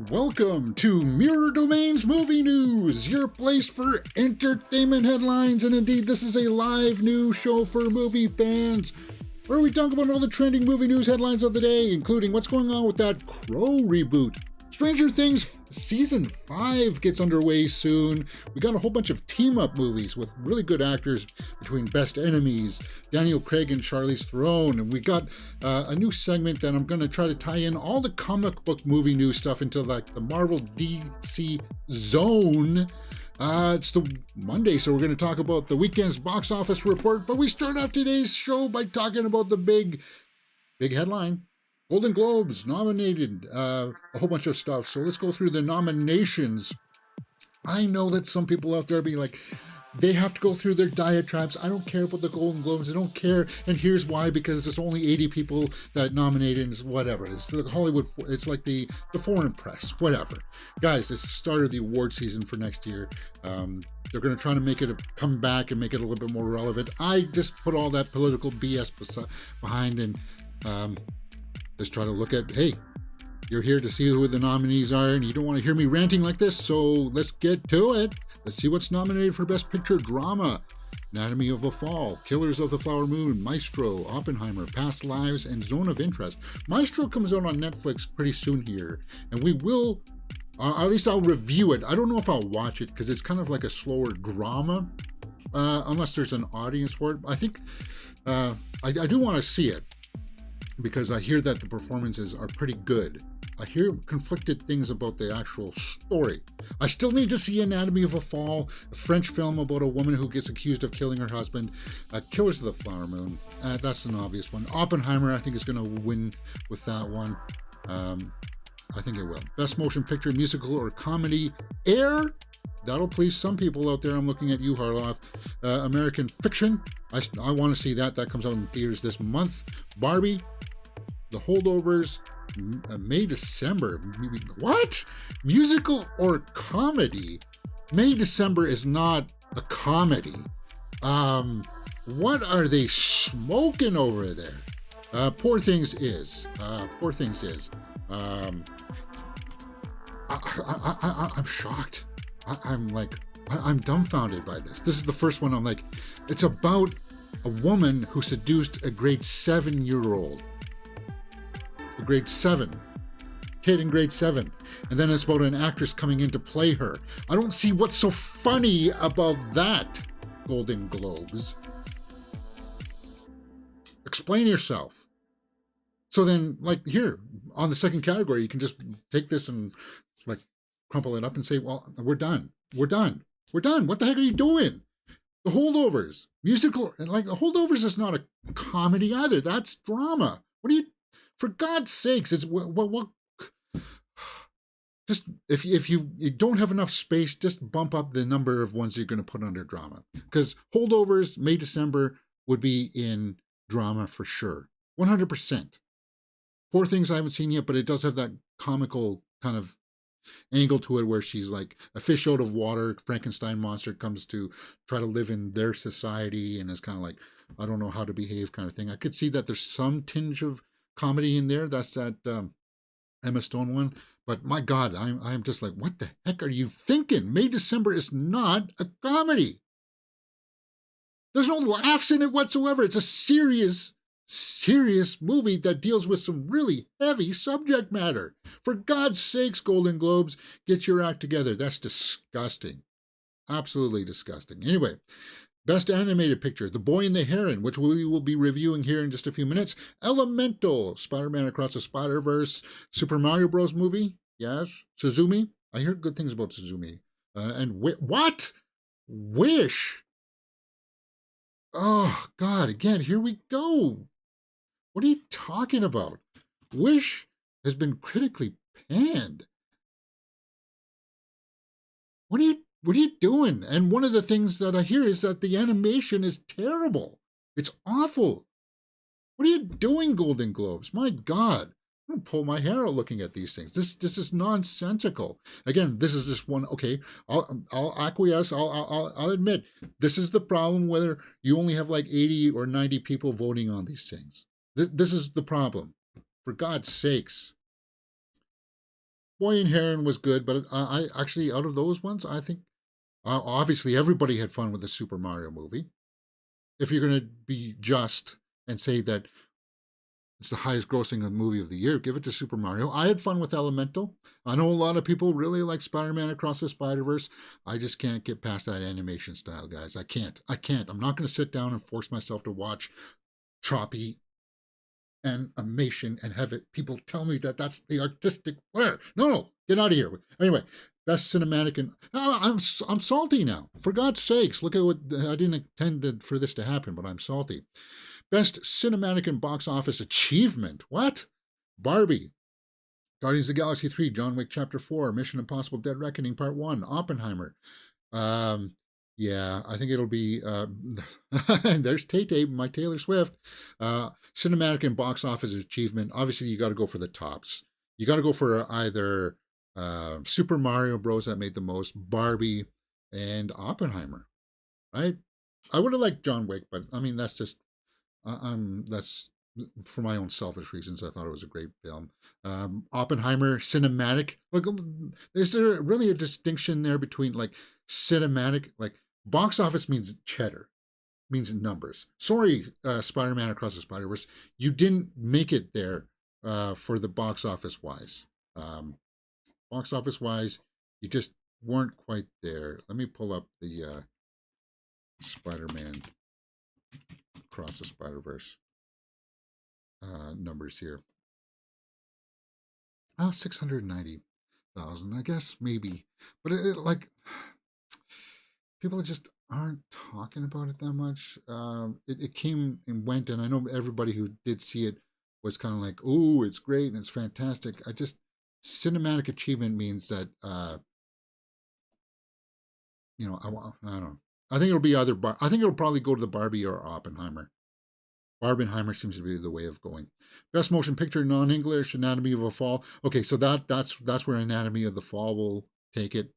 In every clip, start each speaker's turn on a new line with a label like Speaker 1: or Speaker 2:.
Speaker 1: Welcome to Mirror Domain's Movie News, your place for entertainment headlines, and indeed this is a live news show for movie fans, where we talk about all the trending movie news headlines of the day, including what's going on with that Crow Reboot. Stranger Things Season 5 gets underway soon. We got a whole bunch of team-up movies with really good actors between Best Enemies, Daniel Craig and Charlize Theron, and we got a new segment that I'm going to try to tie in all the comic book movie news stuff into like the Marvel DC zone. It's the Monday, so we're going to talk about the weekend's box office report, but we start off today's show by talking about the big headline. Golden Globes nominated a whole bunch of stuff. So let's go through the nominations. I know that some people out there be like, they have to go through their diatribes. I don't care about the Golden Globes. I don't care. And here's why, because there's only 80 people that nominated and whatever. It's the Hollywood, it's like the foreign press, whatever. Guys, it's the start of the award season for next year. They're going to try to make it come back and make it a little bit more relevant. I just put all that political BS behind and just try to look at, hey, you're here to see who the nominees are, and you don't want to hear me ranting like this, so let's get to it. Let's see what's nominated for Best Picture Drama. Anatomy of a Fall, Killers of the Flower Moon, Maestro, Oppenheimer, Past Lives, and Zone of Interest. Maestro comes out on Netflix pretty soon here, and we will, at least I'll review it. I don't know if I'll watch it, because it's kind of like a slower drama, unless there's an audience for it. I think, I do want to see it, because I hear that the performances are pretty good. I hear conflicted things about the actual story. I still need to see Anatomy of a Fall, a French film about a woman who gets accused of killing her husband. Killers of the Flower Moon, that's an obvious one. Oppenheimer, I think, is going to win with that one. I think it will. Best Motion Picture, Musical, or Comedy. Air, that'll please some people out there. I'm looking at you, Harloff. American Fiction, I want to see that. That comes out in theaters this month. Barbie, The Holdovers, May, December. What? Musical or comedy? May, December is not a comedy. What are they smoking over there? Poor Things is. I'm shocked. I'm dumbfounded by this. This is the first one I'm like, it's about a woman who seduced a grade 7-year-old. A grade 7. Kid in grade 7. And then it's about an actress coming in to play her. I don't see what's so funny about that, Golden Globes. Explain yourself. So then, like here, on the second category, you can just take this and like crumple it up and say, well, we're done. We're done. We're done. What the heck are you doing? The Holdovers. Musical, like the Holdovers is not a comedy either. That's drama. What are you, for God's sakes, it's what just if you don't have enough space, just bump up the number of ones you're going to put under drama. Because Holdovers, May, December would be in drama for sure. 100%. Poor Things I haven't seen yet, but it does have that comical kind of angle to it where she's like a fish out of water, Frankenstein monster comes to try to live in their society and is kind of like, I don't know how to behave kind of thing. I could see that there's some tinge of comedy in there. That's that Emma Stone one. But my God, I'm just like, what the heck are you thinking? May, December is not a comedy. There's no laughs in it whatsoever. It's a serious movie that deals with some really heavy subject matter. For God's sakes, Golden Globes, get your act together. That's disgusting. Absolutely disgusting. Anyway, Best Animated Picture, The Boy and The Heron, which we will be reviewing here in just a few minutes. Elemental, Spider-Man Across the Spider-Verse, Super Mario Bros. Movie, yes. Suzumi, I hear good things about Suzumi. And what? Wish. Oh, God, again, here we go. What are you talking about? Wish has been critically panned. What are you doing? And one of the things that I hear is that the animation is terrible. It's awful. What are you doing, Golden Globes? My God. I'm going to pull my hair out looking at these things. This is nonsensical. Again, this is just one, okay, I'll acquiesce, I'll admit, this is the problem whether you only have like 80 or 90 people voting on these things. This is the problem. For God's sakes. Boy and Heron was good, but I actually, out of those ones, I think obviously everybody had fun with the Super Mario movie. If you're going to be just and say that it's the highest grossing movie of the year, give it to Super Mario. I had fun with Elemental. I know a lot of people really like Spider-Man Across the Spider-Verse. I just can't get past that animation style, guys. I can't. I'm not going to sit down and force myself to watch choppy animation and have it people tell me that that's the artistic flair. No, get out of here. Anyway, best cinematic, and I'm salty now. For God's sakes, look at what I didn't intend for this to happen, but I'm salty. Best cinematic and box office achievement. What? Barbie, Guardians of the Galaxy 3, John Wick Chapter 4, Mission Impossible Dead Reckoning Part 1, Oppenheimer. Yeah, I think it'll be, there's Tay-Tay, my Taylor Swift. Cinematic and box office achievement. Obviously, you got to go for the tops. You got to go for either Super Mario Bros. That made the most, Barbie, and Oppenheimer, right? I would have liked John Wick, but I mean, that's just, that's for my own selfish reasons. I thought it was a great film. Oppenheimer, cinematic. Look, is there really a distinction there between like cinematic, like box office means cheddar, means numbers. Sorry, Spider-Man Across the Spider-Verse, you didn't make it there for the box office wise. Box office wise, you just weren't quite there. Let me pull up the Spider-Man Across the Spider-Verse numbers here. 690,000, I guess, maybe. But like, people just aren't talking about it that much. It came and went, and I know everybody who did see it was kind of like, oh, it's great and it's fantastic. Cinematic achievement means that, I don't know. I think it'll be either, I think it'll probably go to the Barbie or Oppenheimer. Barbenheimer seems to be the way of going. Best motion picture, non-English, Anatomy of a Fall. Okay, so that's where Anatomy of the Fall will take it.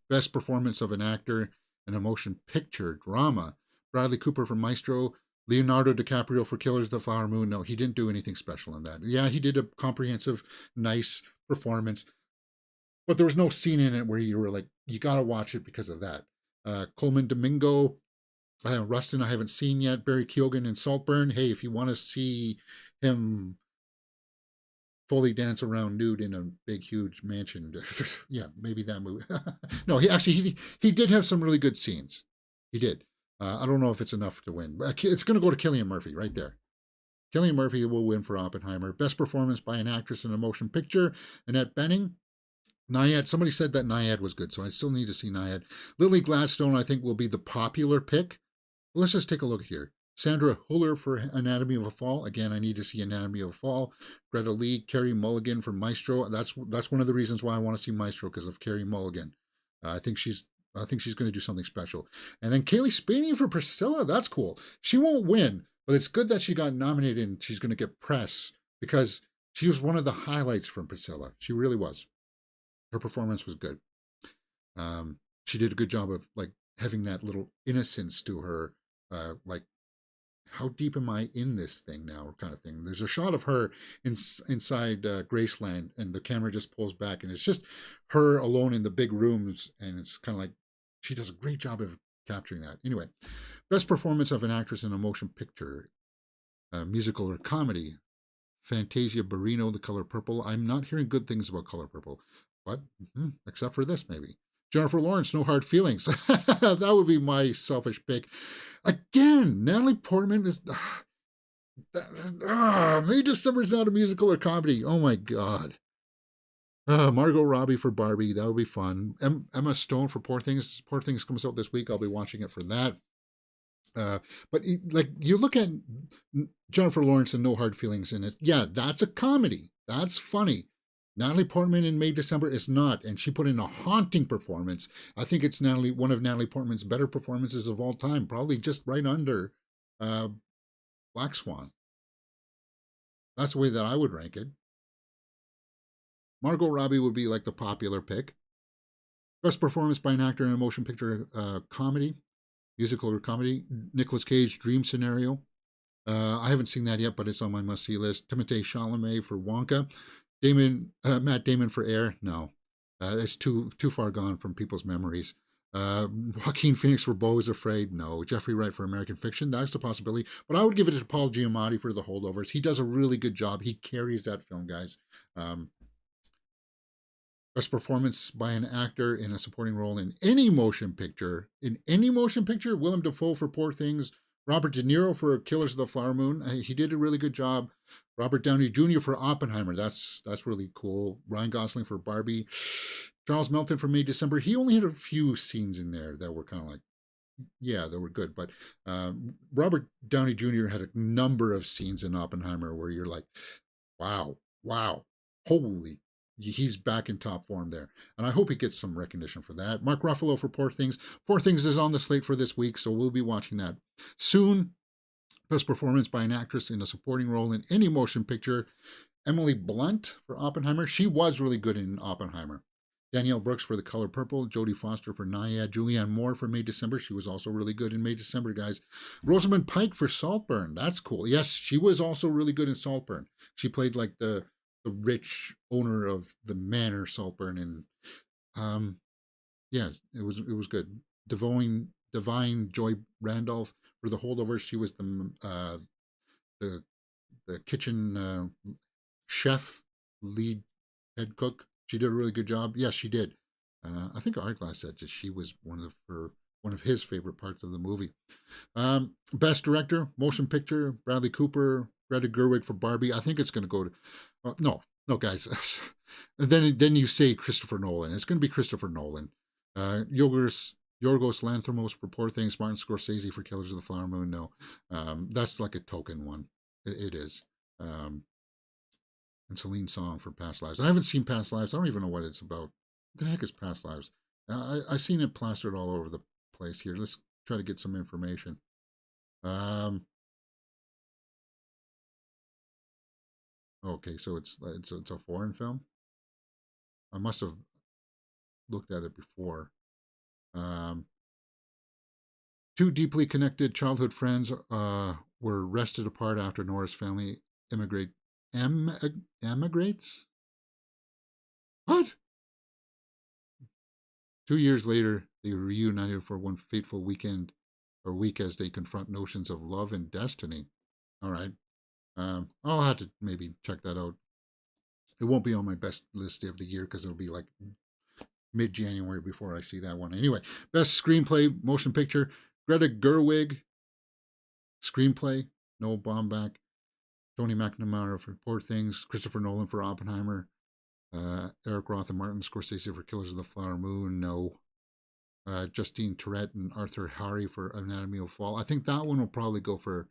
Speaker 1: Best performance of an actor in a motion picture, drama. Bradley Cooper for Maestro. Leonardo DiCaprio for Killers of the Flower Moon. No, he didn't do anything special in that. Yeah, he did a comprehensive, nice performance, but there was no scene in it where you were like, you got to watch it because of that. Coleman Domingo, Rustin, I haven't seen yet. Barry Keoghan in Saltburn. Hey, if you want to see him fully dance around nude in a big, huge mansion, yeah, maybe that movie. No, he did have some really good scenes. He did. I don't know if it's enough to win. It's going to go to Cillian Murphy right there. Cillian Murphy will win for Oppenheimer. Best performance by an actress in a motion picture, Annette Bening. Nyad, somebody said that Nyad was good, so I still need to see Nyad. Lily Gladstone, I think, will be the popular pick. Let's just take a look here. Sandra Huller for Anatomy of a Fall. Again, I need to see Anatomy of a Fall. Greta Lee, Carey Mulligan for Maestro. That's one of the reasons why I want to see Maestro, because of Carey Mulligan. I think she's going to do something special. And then Kaylee Spaney for Priscilla. That's cool. She won't win, but it's good that she got nominated and she's going to get press, because she was one of the highlights from Priscilla. She really was. Her performance was good. She did a good job of like having that little innocence to her, like, how deep am I in this thing now, kind of thing. There's a shot of her inside Graceland, and the camera just pulls back, and it's just her alone in the big rooms, and it's kind of like she does a great job of capturing that. Anyway, best performance of an actress in a motion picture, musical or comedy. Fantasia Barrino, The Color Purple. I'm not hearing good things about Color Purple, but except for this, maybe. Jennifer Lawrence, No Hard Feelings. That would be my selfish pick. Again, Natalie Portman is... May December is not a musical or comedy. Oh my God. Margot Robbie for Barbie. That would be fun. Emma Stone for Poor Things. Poor Things comes out this week. I'll be watching it for that. But like, you look at Jennifer Lawrence and No Hard Feelings in it. Yeah, that's a comedy. That's funny. Natalie Portman in May December is not, and she put in a haunting performance. I think it's one of Natalie Portman's better performances of all time, probably just right under Black Swan. That's the way that I would rank it. Margot Robbie would be like the popular pick. Best performance by an actor in a motion picture comedy, musical or comedy. Nicolas Cage, Dream Scenario. I haven't seen that yet, but it's on my must-see list. Timothée Chalamet for Wonka. Matt Damon for Air? No, it's too far gone from people's memories. Joaquin Phoenix for Beau is Afraid? No. Jeffrey Wright for American Fiction? That's a possibility. But I would give it to Paul Giamatti for The Holdovers. He does a really good job. He carries that film, guys. Best performance by an actor in a supporting role in any motion picture. In any motion picture, Willem Dafoe for Poor Things, Robert De Niro for Killers of the Flower Moon. He did a really good job. Robert Downey Jr. for Oppenheimer. That's really cool. Ryan Gosling for Barbie. Charles Melton for May December. He only had a few scenes in there that were kind of like, yeah, they were good. But Robert Downey Jr. had a number of scenes in Oppenheimer where you're like, wow, holy, he's back in top form there. And I hope he gets some recognition for that. Mark Ruffalo for Poor Things. Poor Things is on the slate for this week, so we'll be watching that soon. Best performance by an actress in a supporting role in any motion picture. Emily Blunt for Oppenheimer. She was really good in Oppenheimer. Danielle Brooks for The Color Purple, Jodie Foster for Nyad, Julianne Moore for May December. She was also really good in May December, guys. Rosamund Pike for Saltburn. That's cool. Yes, she was also really good in Saltburn. She played like the rich owner of the manor Saltburn, and yeah, it was good. Divine Joy Randolph for The Holdovers. She was the kitchen chef, lead head cook. She did a really good job. Yes, she did. I think Artglass said that she was one of his favorite parts of the movie. Best director, motion picture, Bradley Cooper, Greta Gerwig for Barbie. I think it's going to go to no, guys. then you say Christopher Nolan. It's going to be Christopher Nolan. Yorgos Lanthimos for Poor Things, Martin Scorsese for Killers of the Flower Moon. No, that's like a token one. It is. And Celine Song for Past Lives. I haven't seen Past Lives. I don't even know what it's about. What the heck is Past Lives? I've seen it plastered all over the place here. Let's try to get some information. Okay, so it's a foreign film. I must have looked at it before. Two deeply connected childhood friends were wrested apart after Nora's family emigrates? What? 2 years later, they were reunited for one fateful weekend or week as they confront notions of love and destiny. All right. I'll have to maybe check that out. It won't be on my best list of the year because it'll be like mid-January before I see that one. Anyway, best screenplay, motion picture, Greta Gerwig. Screenplay, Noah Baumbach. Tony McNamara for Poor Things, Christopher Nolan for Oppenheimer, Eric Roth and Martin Scorsese for Killers of the Flower Moon. No. Justine Tourette and Arthur Harry for Anatomy of a Fall. I think that one will probably go for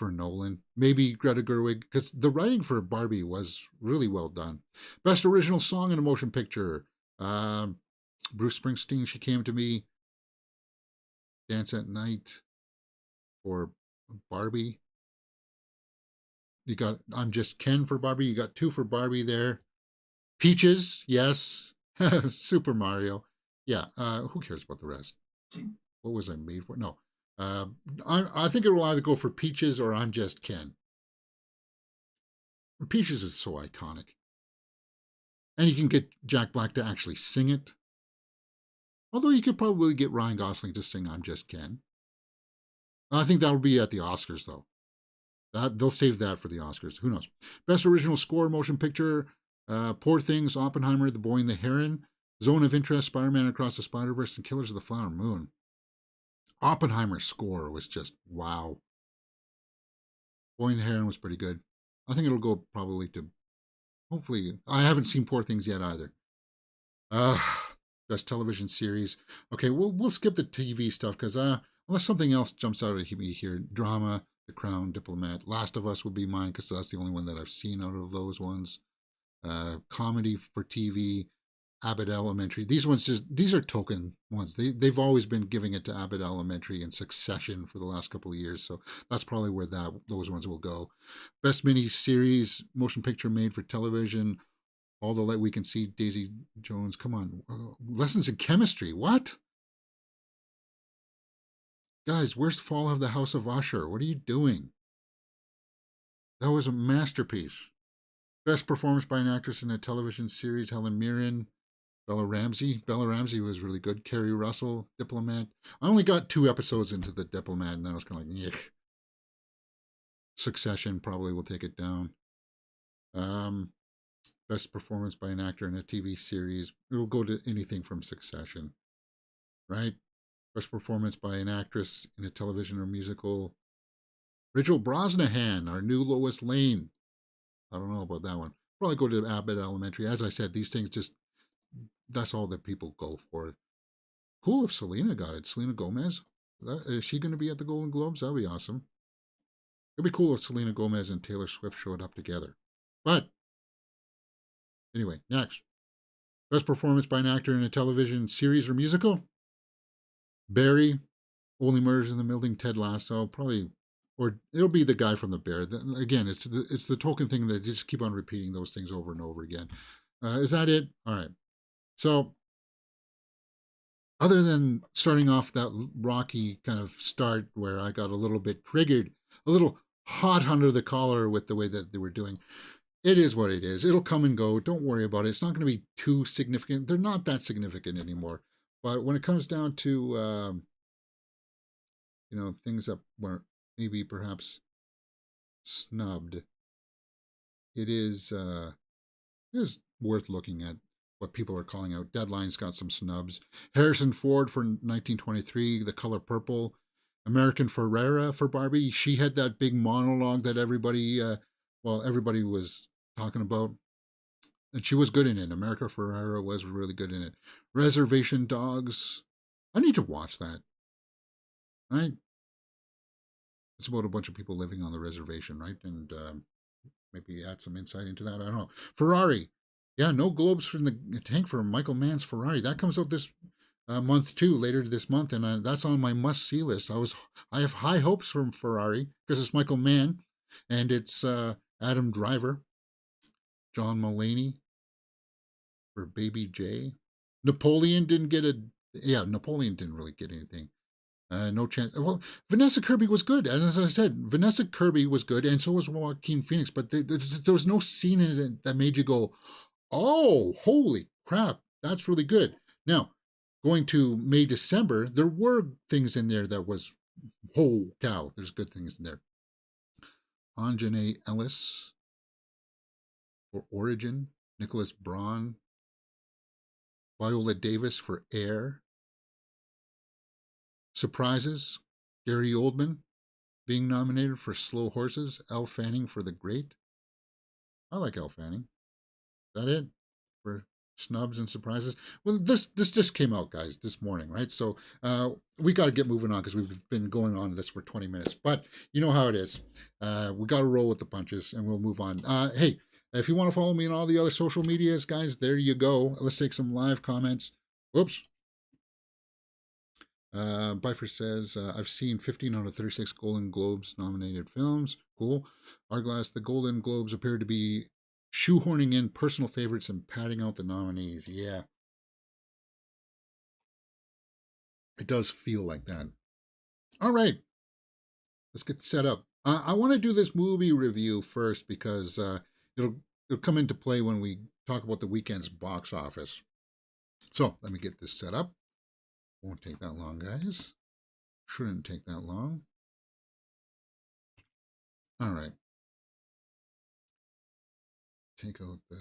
Speaker 1: Nolan. Maybe Greta Gerwig, because the writing for Barbie was really well done. Best original song in a motion picture. Bruce Springsteen, She Came to Me. Dance at Night for Barbie. You got I'm Just Ken for Barbie. You got 2 for Barbie there. Peaches, yes. Super Mario. Yeah, who cares about the rest? What was I made for? No. I think it will either go for Peaches or I'm Just Ken. Peaches is so iconic. And you can get Jack Black to actually sing it. Although you could probably get Ryan Gosling to sing I'm Just Ken. I think that'll be at the Oscars, though. They'll save that for the Oscars. Who knows? Best original score, motion picture, Poor Things, Oppenheimer, The Boy and the Heron, Zone of Interest, Spider-Man Across the Spider-Verse, and Killers of the Flower Moon. Oppenheimer's score was just wow. Boy and the Heron was pretty good. I think it'll go probably to, hopefully, I haven't seen Poor Things yet either. Best television series. Okay, we'll skip the TV stuff because unless something else jumps out at me here, drama, The Crown, Diplomat, Last of Us would be mine because that's the only one that I've seen out of those ones. Comedy for TV, Abbott Elementary. These are token ones. They've always been giving it to Abbott Elementary and Succession for the last couple of years, so that's probably where those ones will go. Best mini series, motion picture made for television. All the Light We Can See, Daisy Jones. Come on, Lessons in Chemistry. What? Guys, where's Fall of the House of Usher? What are you doing? That was a masterpiece. Best performance by an actress in a television series, Helen Mirren. Bella Ramsey. Bella Ramsey was really good. Kerry Russell, Diplomat. I only got 2 episodes into the Diplomat, and then I was kind of like, yuck. Succession probably will take it down. Best performance by an actor in a TV series. It'll go to anything from Succession, right? Best performance by an actress in a television or musical. Rachel Brosnahan, our new Lois Lane. I don't know about that one. Probably go to Abbott Elementary. As I said, these things just, that's all that people go for. Cool if Selena got it. Selena Gomez. Is she going to be at the Golden Globes? That would be awesome. It'd be cool if Selena Gomez and Taylor Swift showed up together. But anyway, next. Best performance by an actor in a television series or musical. Barry, Only Murders in the Building, Ted Lasso, probably, or it'll be the guy from The Bear. Again, it's the token thing that just keep on repeating those things over and over again. Is that it? All right. So, other than starting off that rocky kind of start where I got a little bit triggered, a little hot under the collar with the way that they were doing, it is what it is. It'll come and go. Don't worry about it. It's not going to be too significant. They're not that significant anymore. But when it comes down to, things that were maybe perhaps snubbed, it is worth looking at what people are calling out. Deadline's got some snubs. Harrison Ford for 1923, The Color Purple. American Ferrera for Barbie. She had that big monologue that everybody was talking about. And she was good in it. America Ferrera was really good in it. Reservation Dogs. I need to watch that. Right? It's about a bunch of people living on the reservation, right? And maybe add some insight into that. I don't know. Ferrari. Yeah, no globes from the tank for Michael Mann's Ferrari. That comes out this month too, later this month, and that's on my must-see list. I have high hopes from Ferrari because it's Michael Mann, and it's Adam Driver, John Mulaney for Baby J. Napoleon didn't really get anything. No chance. Well, Vanessa Kirby was good, and as I said, Vanessa Kirby was good, and so was Joaquin Phoenix. But there was no scene in it that made you go, "Oh, holy crap, that's really good." Now, going to May, December, there were things in there that was, oh cow, there's good things in there. Anjanae Ellis for Origin, Nicholas Braun, Viola Davis for Air. Surprises, Gary Oldman being nominated for Slow Horses, Elle Fanning for The Great. I like Elle Fanning. Is that it for snubs and surprises? Well, this just came out, guys, this morning, right? So we got to get moving on because we've been going on this for 20 minutes. But you know how it is. We got to roll with the punches, and we'll move on. Hey, if you want to follow me on all the other social medias, guys, there you go. Let's take some live comments. Whoops. Byford says, I've seen 15 out of 36 Golden Globes nominated films. Cool. Arglass, the Golden Globes appear to be shoehorning in personal favorites and padding out the nominees. Yeah. It does feel like that. All right. Let's get set up. I want to do this movie review first because it'll come into play when we talk about the weekend's box office. So let me get this set up. Won't take that long, guys. Shouldn't take that long. All right. Take out the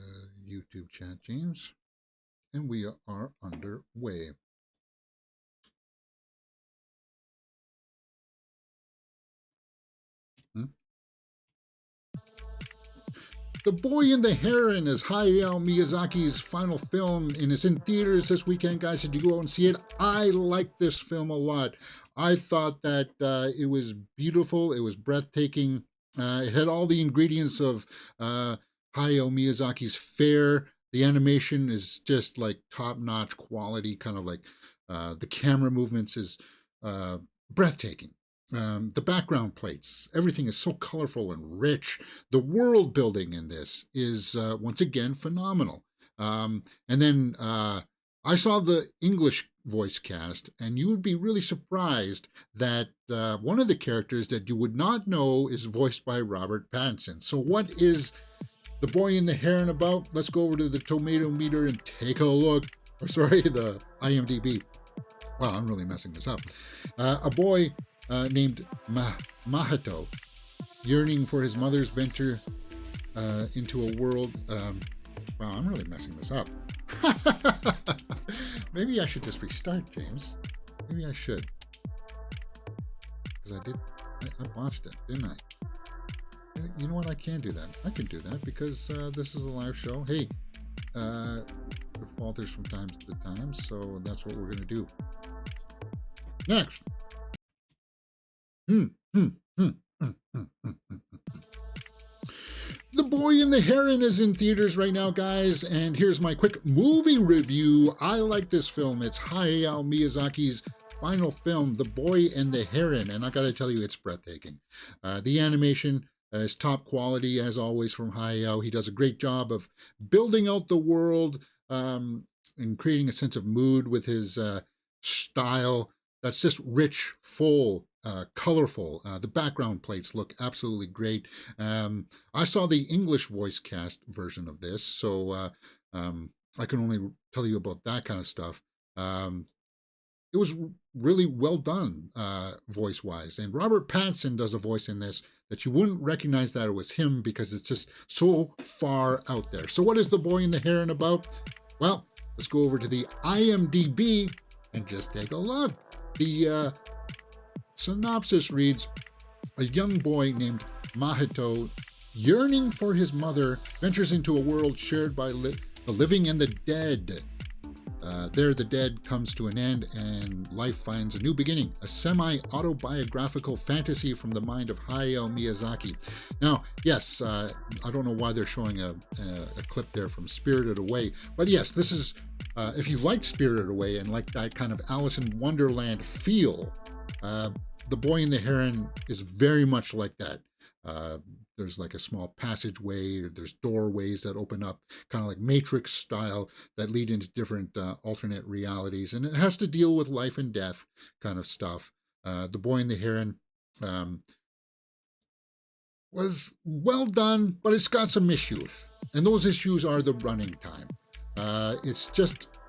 Speaker 1: YouTube chat, James. And we are underway. The Boy and The Heron is Hayao Miyazaki's final film, and it's in theaters this weekend, guys. Did you go out and see it? I liked this film a lot. I thought that it was beautiful. It was breathtaking. It had all the ingredients of Hayao Miyazaki's fare. The animation is just like top-notch quality, kind of like the camera movements is breathtaking. The background plates, everything is so colorful and rich. The world building in this is once again phenomenal. And then I saw the English voice cast, and you would be really surprised that one of the characters that you would not know is voiced by Robert Pattinson. So what is The Boy and the Heron about? Let's go over to the tomato meter and take a look. Or sorry, the IMDb. Wow, I'm really messing this up. A boy named Mahito, yearning for his mother's venture into a world. Wow, I'm really messing this up. Maybe I should just restart, James. Maybe I should. Because I botched it, didn't I? You know what? I can do that. I can do that because this is a live show. Hey, it falters from time to time, so that's what we're going to do. Next. The Boy and the Heron is in theaters right now, guys, and here's my quick movie review. I like this film. It's Hayao Miyazaki's final film, The Boy and the Heron, and I gotta tell you, it's breathtaking. The animation is top quality, as always, from Hayao. He does a great job of building out the world and creating a sense of mood with his style that's just rich, full, colorful. The background plates look absolutely great. I saw the English voice cast version of this, so I can only tell you about that kind of stuff. It was really well done voice-wise, and Robert Pattinson does a voice in this that you wouldn't recognize that it was him because it's just so far out there. So what is The Boy and the Heron about? Well, let's go over to the IMDb and just take a look. The synopsis reads, a young boy named Mahito, yearning for his mother, ventures into a world shared by the living and the dead. There, the dead comes to an end and life finds a new beginning, a semi-autobiographical fantasy from the mind of Hayao Miyazaki. Now, yes, I don't know why they're showing a clip there from Spirited Away, but yes, this is, if you like Spirited Away and like that kind of Alice in Wonderland feel, The Boy and the Heron is very much like that. There's like a small passageway, there's doorways that open up, kind of like Matrix style, that lead into different alternate realities. And it has to deal with life and death kind of stuff. The Boy and the Heron was well done, but it's got some issues. And those issues are the running time. It's just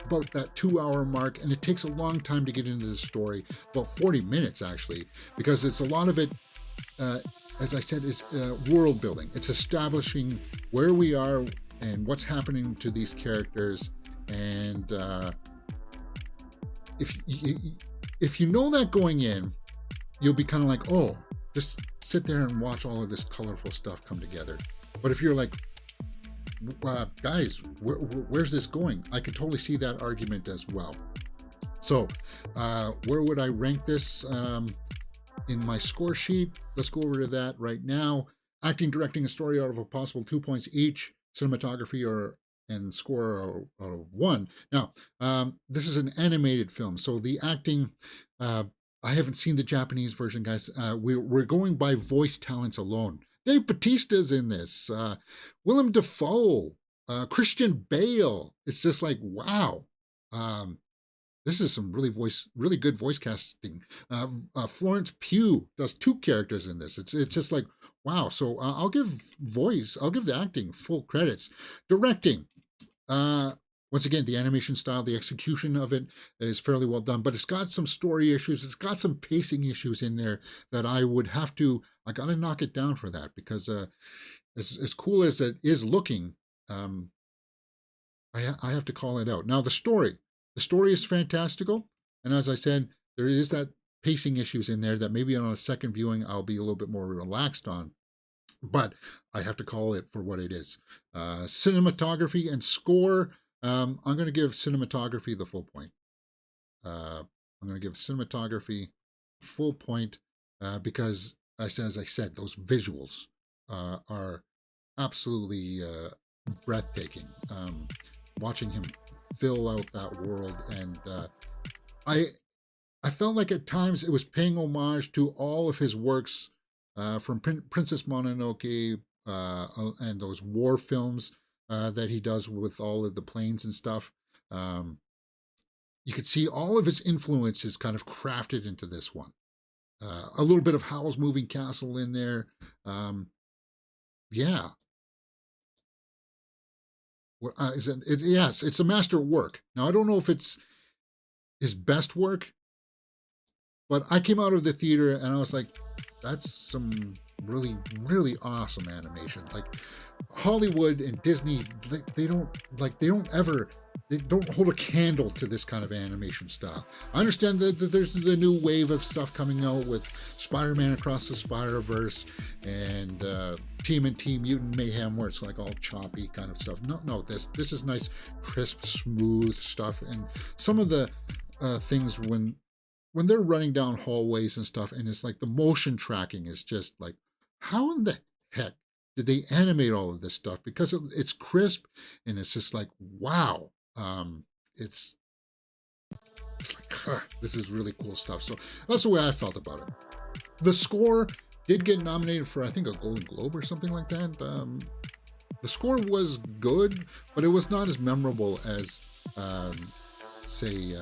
Speaker 1: about that 2-hour mark, and it takes a long time to get into the story, about 40 minutes actually, because it's a lot of it, as I said, is world building. It's establishing where we are and what's happening to these characters, and if you know that going in, you'll be kind of like, oh, just sit there and watch all of this colorful stuff come together. But if you're like, guys, where's this going? I could totally see that argument as well. So where would I rank this in my score sheet? Let's go over to that right now. Acting, directing, and story out of a possible 2 points each. Cinematography and score out of 1. Now, this is an animated film, so the acting, I haven't seen the Japanese version, guys. We're going by voice talents alone. Dave Bautista's in this, Willem Dafoe, Christian Bale. It's just like, wow. This is some really good voice casting. Florence Pugh does 2 characters in this. It's just like, wow. So I'll give the acting full credits. Directing, once again, the animation style, the execution of it is fairly well done, but it's got some story issues. It's got some pacing issues in there that I gotta knock it down for that, because as cool as it is looking, I have to call it out. Now, the story is fantastical, and as I said, there is that pacing issues in there that maybe on a second viewing I'll be a little bit more relaxed on, but I have to call it for what it is. Cinematography and score, I'm going to give cinematography the full point. I'm going to give cinematography full point because, as I said, those visuals are absolutely breathtaking. Watching him fill out that world, and I felt like at times it was paying homage to all of his works from Princess Mononoke and those war films that he does with all of the planes and stuff. You could see all of his influences kind of crafted into this one. A little bit of Howl's Moving Castle in there. Yeah. Yes, it's a master work. Now, I don't know if it's his best work, but I came out of the theater and I was like, that's some really, really awesome animation. Like Hollywood and Disney, they don't ever, they don't hold a candle to this kind of animation style. I understand that there's the new wave of stuff coming out with Spider-Man Across the Spider-Verse and TMNT Mutant Mayhem, where it's like all choppy kind of stuff. No, this is nice, crisp, smooth stuff, and some of the things when they're running down hallways and stuff, and it's like the motion tracking is just like, how in the heck did they animate all of this stuff? Because it's crisp and it's just like, wow. It's like, this is really cool stuff. So that's the way I felt about it. The score did get nominated for, I think, a Golden Globe or something like that. The score was good, but it was not as memorable as, say,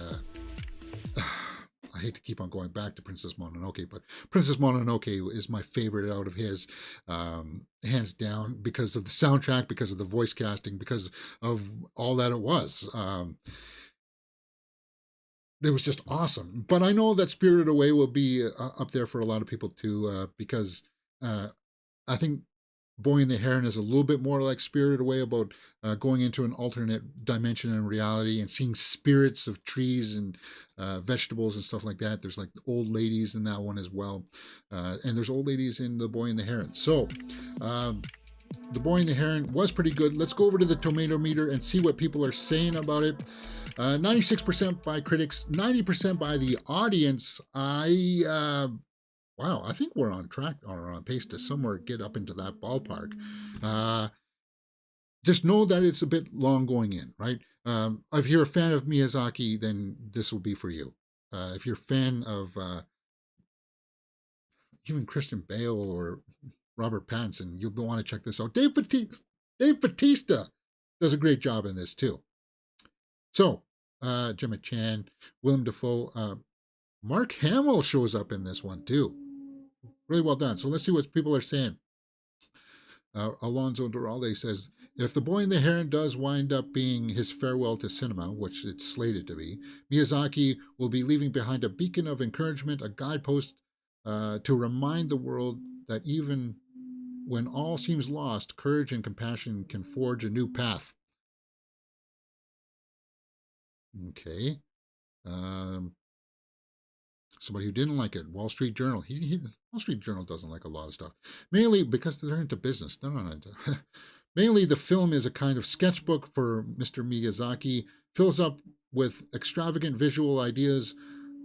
Speaker 1: I hate to keep on going back to Princess Mononoke, but Princess Mononoke is my favorite out of his, hands down, because of the soundtrack, because of the voice casting, because of all that it was. It was just awesome. But I know that Spirited Away will be up there for a lot of people too, because I think Boy and the Heron is a little bit more like Spirited Away, about going into an alternate dimension and reality and seeing spirits of trees and vegetables and stuff like that. There's like old ladies in that one as well. And there's old ladies in The Boy and the Heron. So The Boy and the Heron was pretty good. Let's go over to the tomato meter and see what people are saying about it. 96% by critics, 90% by the audience. Wow, I think we're on track or on pace to somewhere get up into that ballpark. Just know that it's a bit long going in, right? If you're a fan of Miyazaki, then this will be for you. If you're a fan of even Christian Bale or Robert Pattinson, you'll want to check this out. Dave Bautista does a great job in this too. So, Gemma Chan, Willem Dafoe, Mark Hamill shows up in this one too. Really well done. So let's see what people are saying. Alonso Duralde says, if The Boy and the Heron does wind up being his farewell to cinema, which it's slated to be, Miyazaki will be leaving behind a beacon of encouragement, a guidepost to remind the world that even when all seems lost, courage and compassion can forge a new path. Okay. Somebody who didn't like it, Wall Street Journal. Wall Street Journal doesn't like a lot of stuff, mainly because they're into business. They're not into. Mainly, the film is a kind of sketchbook for Mr. Miyazaki, fills up with extravagant visual ideas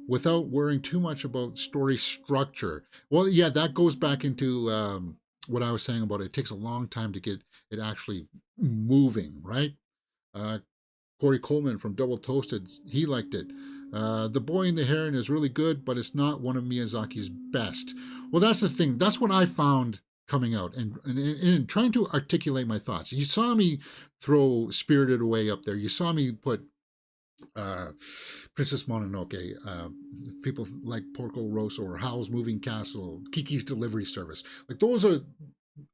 Speaker 1: without worrying too much about story structure. Well, yeah, that goes back into what I was saying about it takes a long time to get it actually moving, right? Corey Coleman from Double Toasted, he liked it. The Boy and the Heron is really good, but it's not one of Miyazaki's best. Well, that's the thing. That's what I found coming out and trying to articulate my thoughts. You saw me throw Spirited Away up there. You saw me put Princess Mononoke, people like Porco Rosso or Howl's Moving Castle, Kiki's Delivery Service. Like those are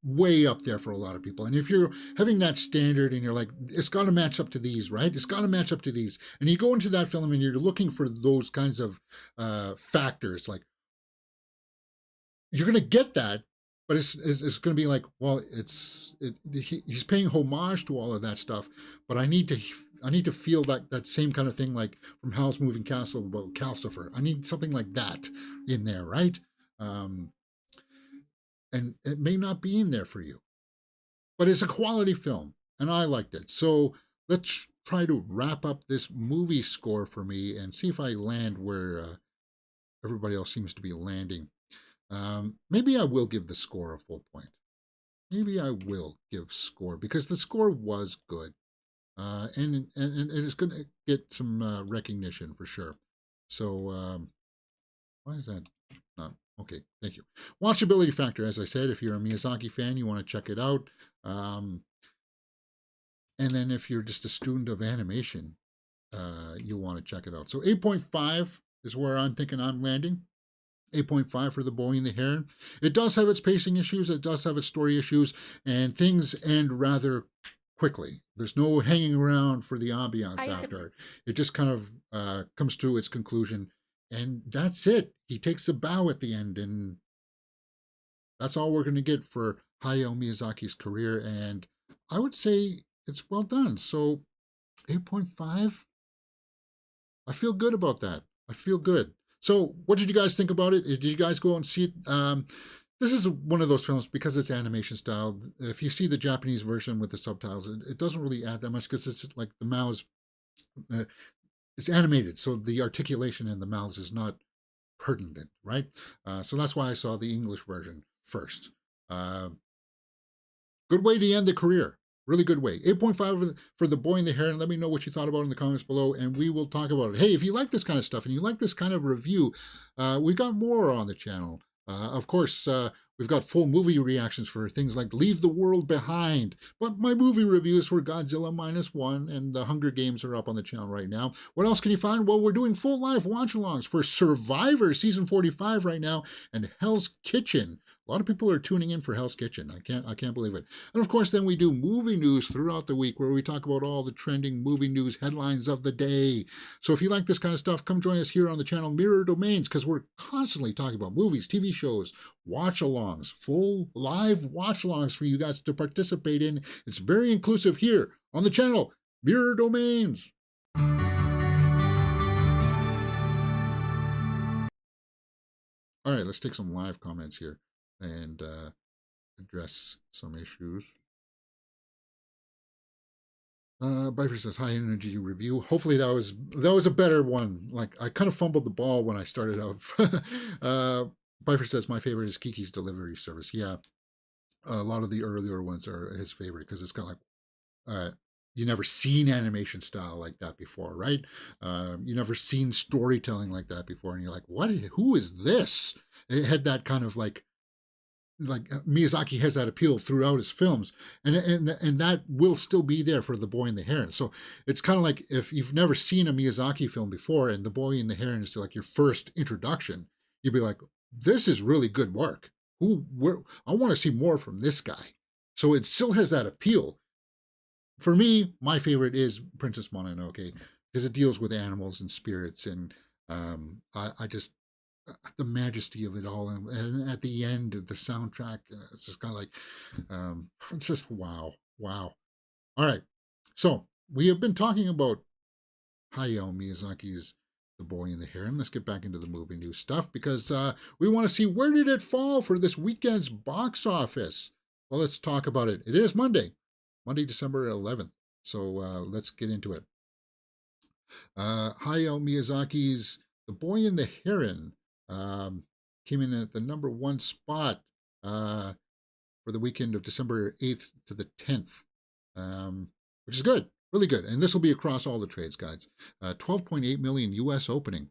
Speaker 1: way up there for a lot of people. And if you're having that standard and you're like, it's got to match up to these, right? It's got to match up to these. And you go into that film and you're looking for those kinds of factors, like you're going to get that, but it's going to be like, well, he's paying homage to all of that stuff, but I need to feel that same kind of thing, like from Howl's Moving Castle about Calcifer. I need something like that in there, right? And it may not be in there for you, but it's a quality film, and I liked it. So let's try to wrap up this movie score for me and see if I land where everybody else seems to be landing. Maybe I will give the score a full point. Maybe I will give score because the score was good, and it's going to get some recognition for sure. So why is that not? Okay, thank you. Watchability factor, as I said, if you're a Miyazaki fan, you want to check it out. And then if you're just a student of animation, you'll want to check it out. So 8.5 is where I'm thinking I'm landing. 8.5 for The Boy and the Heron. It does have its pacing issues, it does have its story issues, and things end rather quickly. There's no hanging around for the ambiance after. It just kind of comes to its conclusion, and that's it. He takes a bow at the end, and that's all we're going to get for Hayao Miyazaki's career, and I would say it's well done. So 8.5, I feel good about that. I feel good. So what did you guys think about it? Did you guys go and see it? This is one of those films, because it's animation style. If you see the Japanese version with the subtitles, it doesn't really add that much, because it's like the mouths, it's animated, so the articulation in the mouths is not pertinent, right? So that's why I saw the English version first. Good way to end the career. Really good way. 8.5 for The Boy and the Heron. Let me know what you thought about it in the comments below, and we will talk about it. Hey, if you like this kind of stuff and you like this kind of review, we've got more on the channel. Of course, we've got full movie reactions for things like Leave the World Behind. But my movie reviews for Godzilla -1 and The Hunger Games are up on the channel right now. What else can you find? Well, we're doing full live watch-alongs for Survivor Season 45 right now and Hell's Kitchen. A lot of people are tuning in for Hell's Kitchen. I can't believe it. And of course, then we do movie news throughout the week, where we talk about all the trending movie news headlines of the day. So if you like this kind of stuff, come join us here on the channel Mirror Domains, because we're constantly talking about movies, TV shows, watch-alongs, full live watch-alongs for you guys to participate in. It's very inclusive here on the channel Mirror Domains. All right, let's take some live comments here and address some issues. Bifer says, high energy review. Hopefully that was a better one. Like, I kind of fumbled the ball when I started out. Bifer says, my favorite is Kiki's Delivery Service. Yeah, a lot of the earlier ones are his favorite, because it's kind of like, you never seen animation style like that before, right? You never seen storytelling like that before, and you're like, what? Who is this? It had that kind of like Miyazaki has that appeal throughout his films, and that will still be there for The Boy and the Heron. So it's kind of like, if you've never seen a Miyazaki film before and The Boy and the Heron is like your first introduction, you'd be like, this is really good work. I want to see more from this guy. So it still has that appeal. For me, my favorite is Princess Mononoke, because it deals with animals and spirits, and I just, the majesty of it all, and at the end of the soundtrack, it's just kind of like, it's just wow. All right, so we have been talking about Hayao Miyazaki's The Boy and the Heron. Let's get back into the movie news stuff, because we want to see, where did it fall for this weekend's box office? Well, let's talk about it. It is Monday, December 11th. So let's get into it. Hayao Miyazaki's The Boy and the Heron came in at the #1 spot for the weekend of December 8th to the 10th, which is good, really good. And this will be across all the trades, guys. 12.8 million US opening.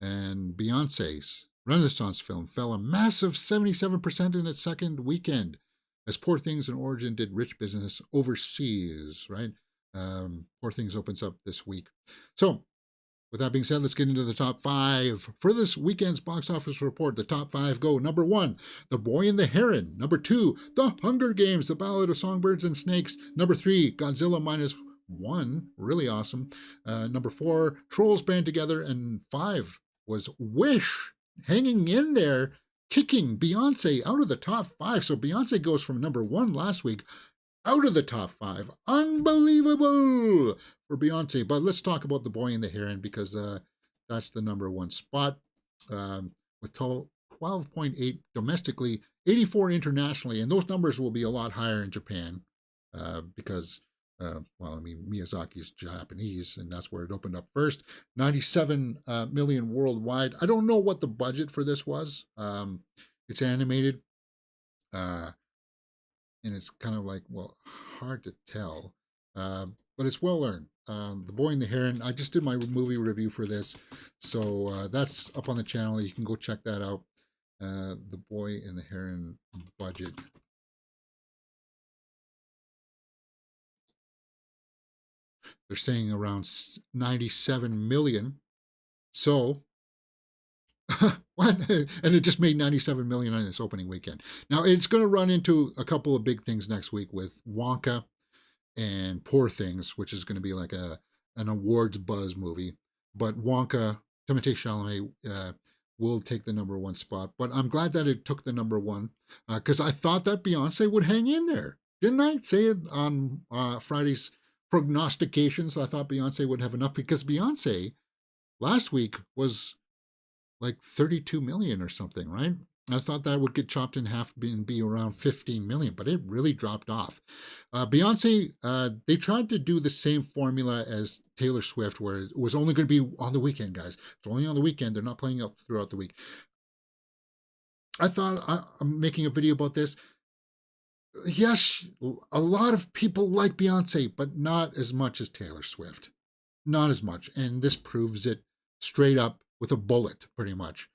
Speaker 1: And Beyonce's Renaissance film fell a massive 77% in its second weekend, as Poor Things and Origin did rich business overseas, right? Poor Things opens up this week. So with that being said, let's get into the top 5 for this weekend's box office report. The top 5 go: #1, The Boy and the Heron; #2, The Hunger Games, The Ballad of Songbirds and Snakes; #3, Godzilla -1, really awesome; #4, Trolls Band Together; and 5 was Wish, hanging in there, kicking Beyonce out of the top 5. So Beyonce goes from #1 last week out of the top 5. Unbelievable for Beyonce. But let's talk about The Boy and the Heron, because that's the #1 spot, with 12.8 domestically, 84 internationally, and those numbers will be a lot higher in Japan, because well, I mean, Miyazaki's Japanese, and that's where it opened up first. 97 million worldwide. I don't know what the budget for this was. It's animated, and it's kind of like, well, hard to tell, but it's well earned. The Boy and the Heron, I just did my movie review for this, so that's up on the channel. You can go check that out. The Boy and the Heron budget. They're saying around 97 million. So What? And it just made 97 million on its opening weekend. Now it's going to run into a couple of big things next week with Wonka and Poor Things, which is going to be like an awards buzz movie. But Wonka, Timothée Chalamet, will take the number one spot. But I'm glad that it took the number one because I thought that Beyonce would hang in there. Didn't I say it on Friday's prognostications? I thought Beyonce would have enough because Beyonce last week was like 32 million or something, right? I thought that would get chopped in half and be around 15 million, but it really dropped off. Beyonce, they tried to do the same formula as Taylor Swift, where it was only going to be on the weekend, guys. It's only on the weekend. They're not playing out throughout the week. I thought I'm making a video about this. Yes, a lot of people like Beyonce, but not as much as Taylor Swift. Not as much. And this proves it straight up with a bullet, pretty much.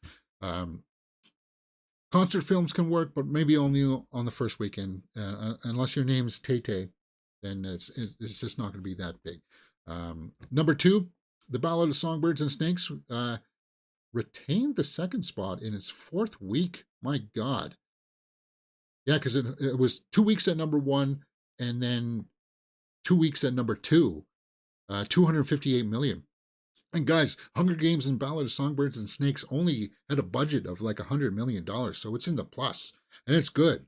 Speaker 1: Concert films can work, but maybe only on the first weekend. Unless your name is Tay-Tay, then it's just not going to be that big. Number two, The Ballad of Songbirds and Snakes retained the second spot in its fourth week. My God. Yeah, because it was 2 weeks at number one and then 2 weeks at number two. 258 million. And guys, Hunger Games and Ballad of Songbirds and Snakes only had a budget of like $100 million, so it's in the plus, and it's good.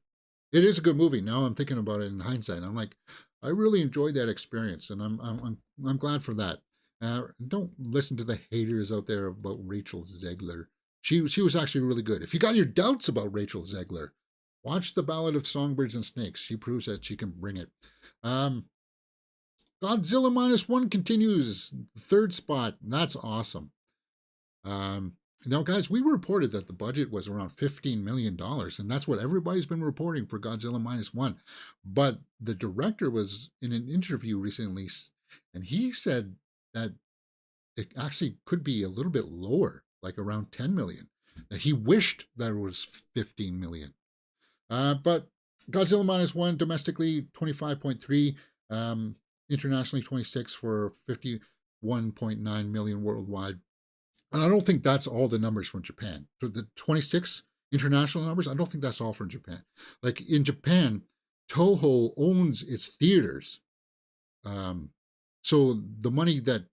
Speaker 1: It is a good movie. Now I'm thinking about it in hindsight. I'm like, I really enjoyed that experience, and I'm glad for that. Don't listen to the haters out there about Rachel Zegler. She was actually really good. If you got your doubts about Rachel Zegler, watch The Ballad of Songbirds and Snakes. She proves that she can bring it. Godzilla -1 continues, third spot. That's awesome. Now, guys, we reported that the budget was around $15 million, and that's what everybody's been reporting for Godzilla -1. But the director was in an interview recently, and he said that it actually could be a little bit lower, like around 10 million. He wished that it was 15 million. But Godzilla -1 domestically 25.3. Internationally 26 for 51.9 million worldwide. And I don't think that's all the numbers from Japan. So the 26 international numbers, I don't think that's all from Japan. Like in Japan, Toho owns its theaters. So the money that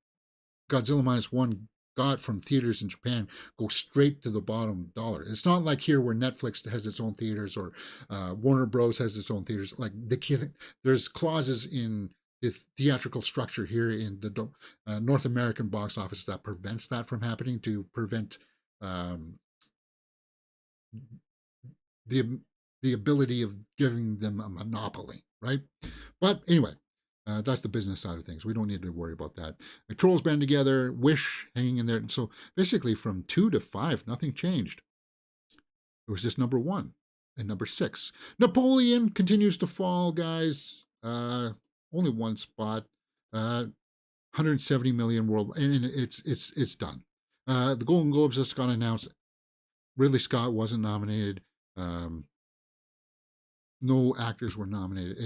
Speaker 1: Godzilla -1 got from theaters in Japan goes straight to the bottom dollar. It's not like here where Netflix has its own theaters or Warner Bros has its own theaters. Like there's clauses in the theatrical structure here in the North American box office that prevents that from happening, to prevent the ability of giving them a monopoly, right? But anyway, that's the business side of things. We don't need to worry about that. The Trolls Band Together, Wish hanging in there. And so basically from 2 to 5, nothing changed. It was just number 1 and number 6. Napoleon continues to fall, guys. Only one spot, 170 million world, and it's done. The Golden Globes just got announced. Ridley Scott wasn't nominated. No actors were nominated.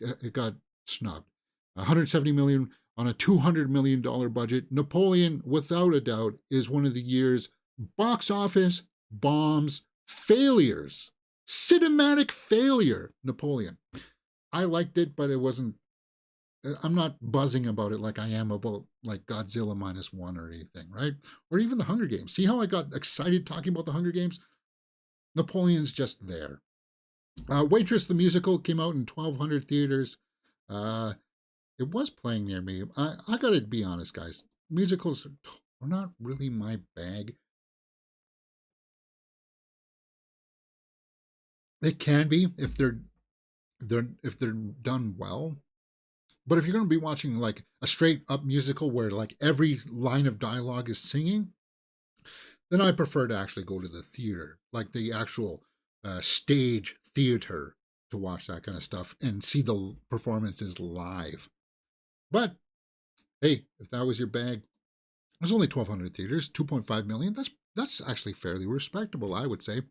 Speaker 1: It got snubbed. 170 million on a $200 million budget. Napoleon, without a doubt, is one of the year's box office bombs, failures, cinematic failure. Napoleon. I liked it, but it wasn't. I'm not buzzing about it like I am about like Godzilla -1 or anything, right? Or even the Hunger Games. See how I got excited talking about the Hunger Games? Napoleon's just there. Waitress the Musical came out in 1,200 theaters. It was playing near me. I gotta be honest, guys. Musicals are not really my bag. They can be if they're done well. But if you're going to be watching like a straight up musical where like every line of dialogue is singing, then I prefer to actually go to the theater, like the actual stage theater, to watch that kind of stuff and see the performances live. But hey, if that was your bag, there's only 1,200 theaters, 2.5 million. That's actually fairly respectable, I would say.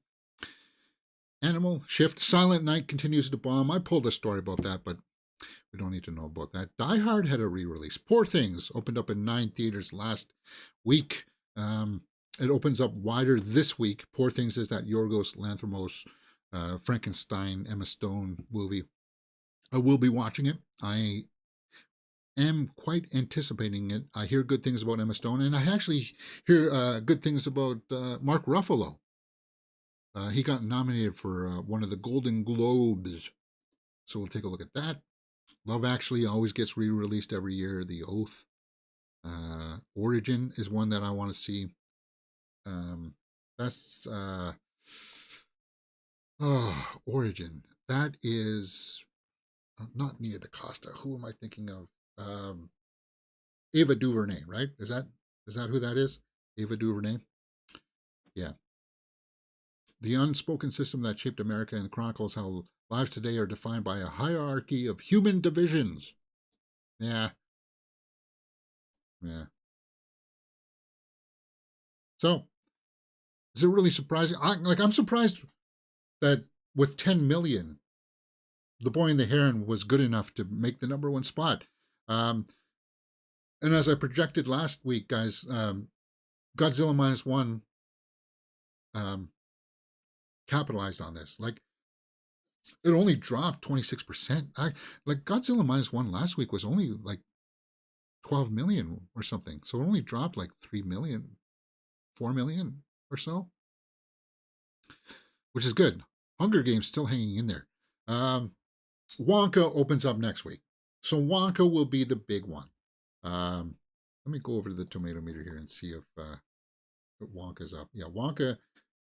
Speaker 1: Animal Shift, Silent Night continues to bomb. I pulled a story about that, but we don't need to know about that. Die Hard had a re-release. Poor Things opened up in 9 theaters last week. It opens up wider this week. Poor Things is that Yorgos Lanthimos Frankenstein Emma Stone movie. I will be watching it. I am quite anticipating it. I hear good things about Emma Stone, and I actually hear good things about Mark Ruffalo. He got nominated for one of the Golden Globes, so we'll take a look at that. Love Actually always gets re-released every year. The Oath. Origin is one that I want to see. That's Origin. That is not Nia DaCosta. Who am I thinking of? Ava DuVernay, right? Is that who that is? Ava DuVernay? Yeah. The unspoken system that shaped America and chronicles how lives today are defined by a hierarchy of human divisions. Yeah. Yeah. So, is it really surprising? I'm surprised that with 10 million, The Boy and the Heron was good enough to make the #1 spot. And as I projected last week, guys, Godzilla Minus One capitalized on this. Like, it only dropped 26%. Like Godzilla Minus One last week was only like 12 million or something. So it only dropped like 3 million, 4 million or so, which is good. Hunger Games still hanging in there. Wonka opens up next week. So Wonka will be the big one. Let me go over to the tomato meter here and see if Wonka's up. Yeah, Wonka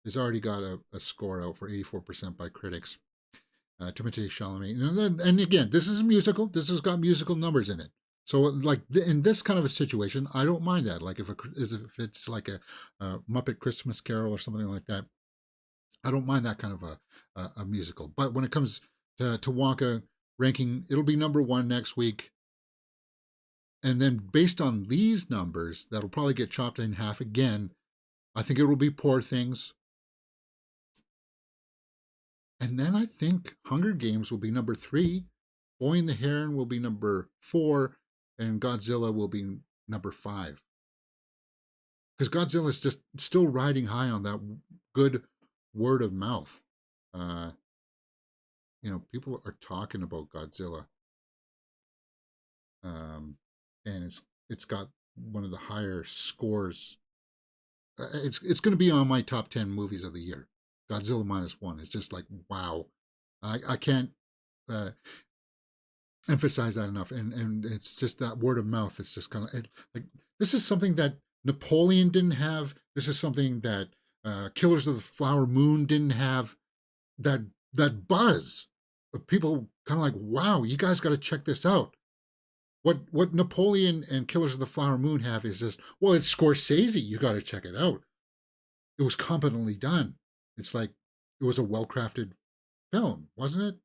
Speaker 1: has already got a score out for 84% by critics. Timothée Chalamet. And again, this is a musical. This has got musical numbers in it. So, like, in this kind of a situation, I don't mind that. Like, if it's like a Muppet Christmas Carol or something like that, I don't mind that kind of a musical. But when it comes to Wonka ranking, it'll be #1 next week. And then based on these numbers, that'll probably get chopped in half again. I think it will be Poor Things. And then I think Hunger Games will be #3. Boy and the Heron will be #4. And Godzilla will be #5. Because Godzilla is just still riding high on that good word of mouth. People are talking about Godzilla. And it's got one of the higher scores. It's going to be on my top 10 movies of the year. Godzilla Minus One is just like, wow. I can't emphasize that enough. And it's just that word of mouth. It's just kind of like, this is something that Napoleon didn't have. This is something that Killers of the Flower Moon didn't have. That buzz of people kind of like, wow, you guys got to check this out. What Napoleon and Killers of the Flower Moon have is just, well, it's Scorsese. You got to check it out. It was competently done. It's like, it was a well-crafted film, wasn't it?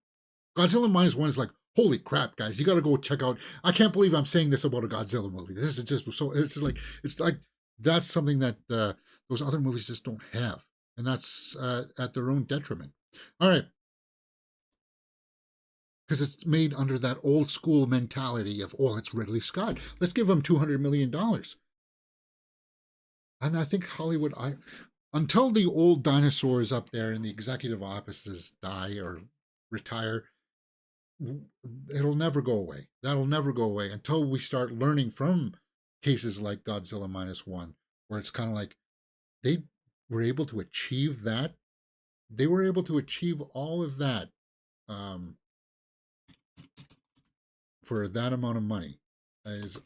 Speaker 1: Godzilla Minus One is like, holy crap, guys, you got to go check out. I can't believe I'm saying this about a Godzilla movie. This is just so, it's like that's something that those other movies just don't have. And that's at their own detriment. All right. Because it's made under that old school mentality of, oh, it's Ridley Scott. Let's give him $200 million. And I think Hollywood, until the old dinosaurs up there in the executive offices die or retire, it'll never go away. That'll never go away until we start learning from cases like Godzilla Minus One, where it's kind of like they were able to achieve that. They were able to achieve all of that for that amount of money. It's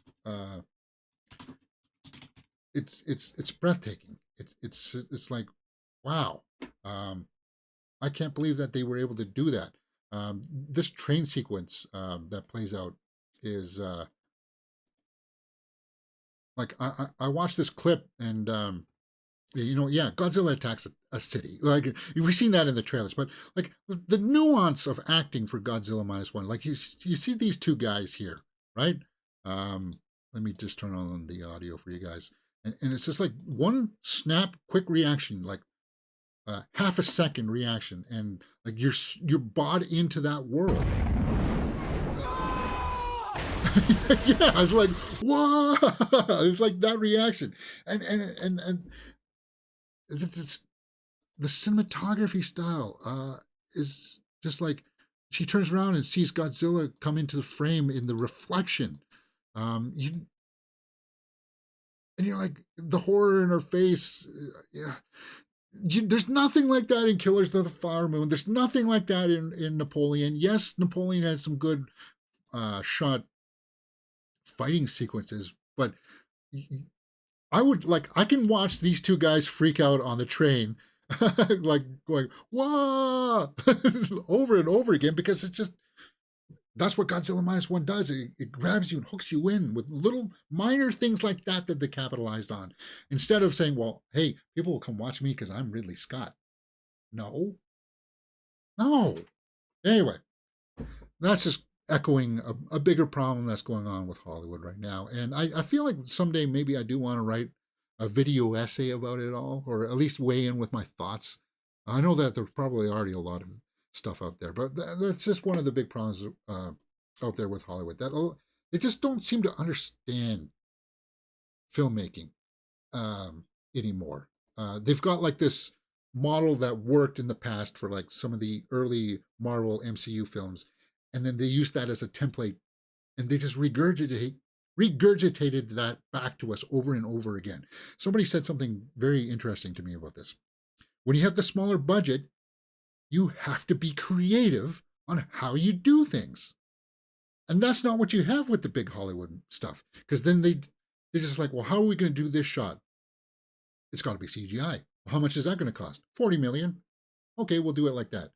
Speaker 1: breathtaking. It's like, wow. I can't believe that they were able to do that. This train sequence that plays out is like, I watched this clip and Godzilla attacks a city. Like, we've seen that in the trailers, but like the nuance of acting for Godzilla Minus One, like you see these two guys here, right? Let me just turn on the audio for you guys. And it's just like one snap, quick reaction, like half a second reaction, and like you're bought into that world. Yeah, it's like, whoa! It's like that reaction, and it's the cinematography style is just like she turns around and sees Godzilla come into the frame in the reflection. You and you're like the horror in her face. Yeah, there's nothing like that in Killers of the Flower Moon. There's nothing like that in Napoleon. Yes, Napoleon had some good shot fighting sequences, but I can watch these two guys freak out on the train, like going, whoa, over and over again, because it's just, that's what Godzilla Minus One does. It grabs you and hooks you in with little minor things like that they capitalized on. Instead of saying, well, hey, people will come watch me because I'm Ridley Scott. No. No. Anyway, that's just echoing a bigger problem that's going on with Hollywood right now. And I feel like someday maybe I do want to write a video essay about it all, or at least weigh in with my thoughts. I know that there's probably already a lot of stuff out there, but that's just one of the big problems out there with Hollywood. That they just don't seem to understand filmmaking anymore. They've got like this model that worked in the past for like some of the early Marvel MCU films, and then they use that as a template, and they just regurgitated that back to us over and over again. Somebody said something very interesting to me about this. When you have the smaller budget, you have to be creative on how you do things. And that's not what you have with the big Hollywood stuff. Because then they're just like, well, how are we going to do this shot? It's got to be CGI. How much is that going to cost? 40 million. Okay, we'll do it like that.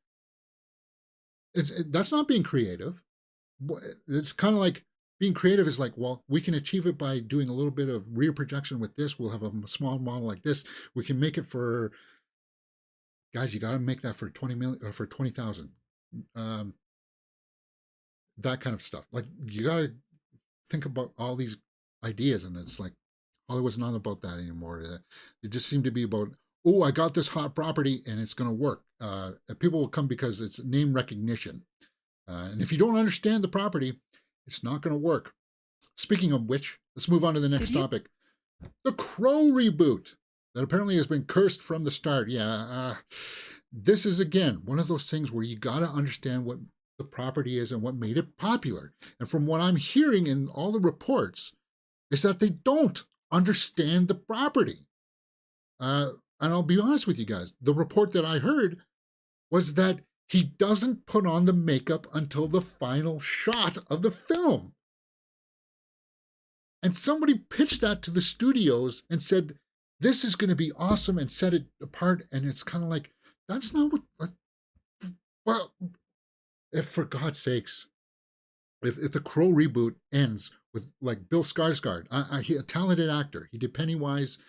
Speaker 1: That's not being creative. It's kind of like being creative is like, well, we can achieve it by doing a little bit of rear projection with this. We'll have a small model like this. We can make it for, guys, you got to make that for 20 million or for 20,000. That kind of stuff. Like, you got to think about all these ideas, and it's like Hollywood's not about that anymore. It just seemed to be about, oh, I got this hot property and it's going to work. People will come because it's name recognition. And if you don't understand the property, it's not going to work. Speaking of which, let's move on to the next topic. The Crow reboot that apparently has been cursed from the start. Yeah, this is, again, one of those things where you got to understand what the property is and what made it popular. And from what I'm hearing in all the reports is that they don't understand the property. And I'll be honest with you guys, the report that I heard was that he doesn't put on the makeup until the final shot of the film. And somebody pitched that to the studios and said, this is going to be awesome, and set it apart. And it's kind of like, that's not what, well, if for God's sakes, if the Crow reboot ends with like Bill Skarsgård, a talented actor, he did Pennywise,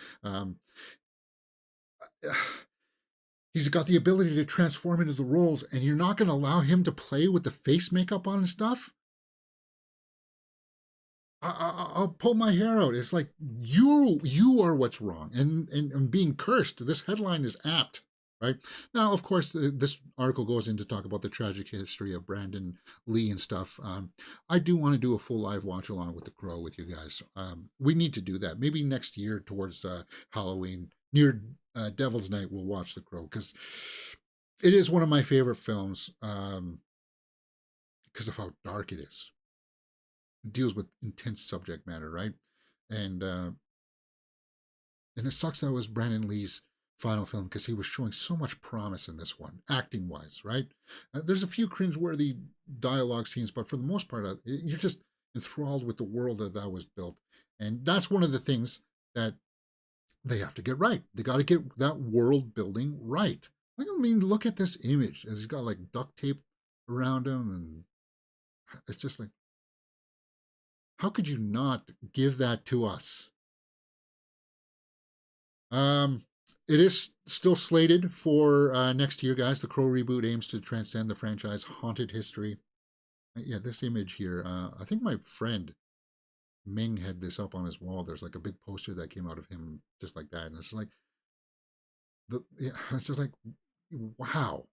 Speaker 1: he's got the ability to transform into the roles, and you're not going to allow him to play with the face makeup on and stuff? I'll pull my hair out. It's like, you are what's wrong, and being cursed. This headline is apt, right? Now, of course, this article goes in to talk about the tragic history of Brandon Lee and stuff. I do want to do a full live watch along with The Crow with you guys. We need to do that. Maybe next year towards Halloween, near Devil's Night, we'll watch The Crow, because it is one of my favorite films because of how dark it is. It deals with intense subject matter, right? And it sucks that it was Brandon Lee's final film, because he was showing so much promise in this one, acting-wise, right? There's a few cringeworthy dialogue scenes, but for the most part, you're just enthralled with the world that was built. And that's one of the things that they have to get right. They got to get that world building right. I mean, look at this image. He's got like duct tape around him, and it's just like, how could you not give that to us? It is still slated for next year, guys. The Crow reboot aims to transcend the franchise haunted history. Yeah, this image here. I think my friend Ming had this up on his wall. There's like a big poster that came out of him just like that, and it's like, it's just like, wow.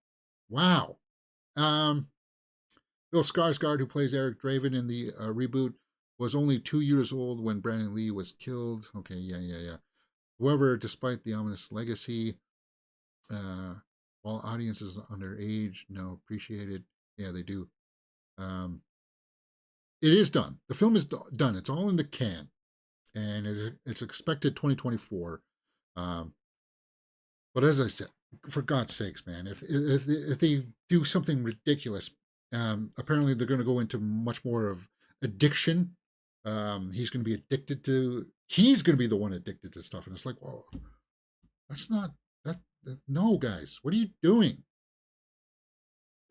Speaker 1: Bill Skarsgård, who plays Eric Draven in the reboot, was only 2 years old when Brandon Lee was killed. Okay, yeah. However, despite the ominous legacy, uh, while audiences underage now appreciate it, yeah, they do. Um, it is done. The film is done. It's all in the can, and it's expected 2024. Um, but as I said, for God's sakes, man, if they do something ridiculous, apparently they're going to go into much more of addiction. He's going to be addicted to. He's going to be the one addicted to stuff, and it's like, well, that's not that. No, guys, what are you doing?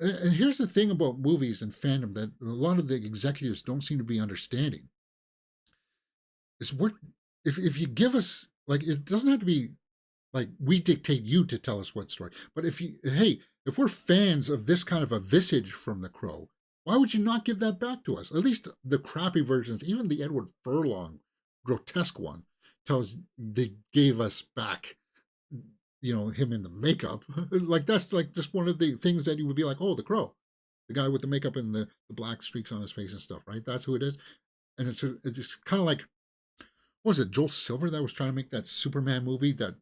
Speaker 1: And here's the thing about movies and fandom that a lot of the executives don't seem to be understanding is we're if you give us, like, it doesn't have to be like we dictate you to tell us what story, but if we're fans of this kind of a visage from the Crow, why would you not give that back to us? At least the crappy versions, even the Edward Furlong grotesque one, tells they gave us back, him in the makeup. Like, that's like just one of the things that you would be like, oh, the Crow, the guy with the makeup and the black streaks on his face and stuff, right? That's who it is. And it's kind of like, what was it, Joel Silver that was trying to make that Superman movie that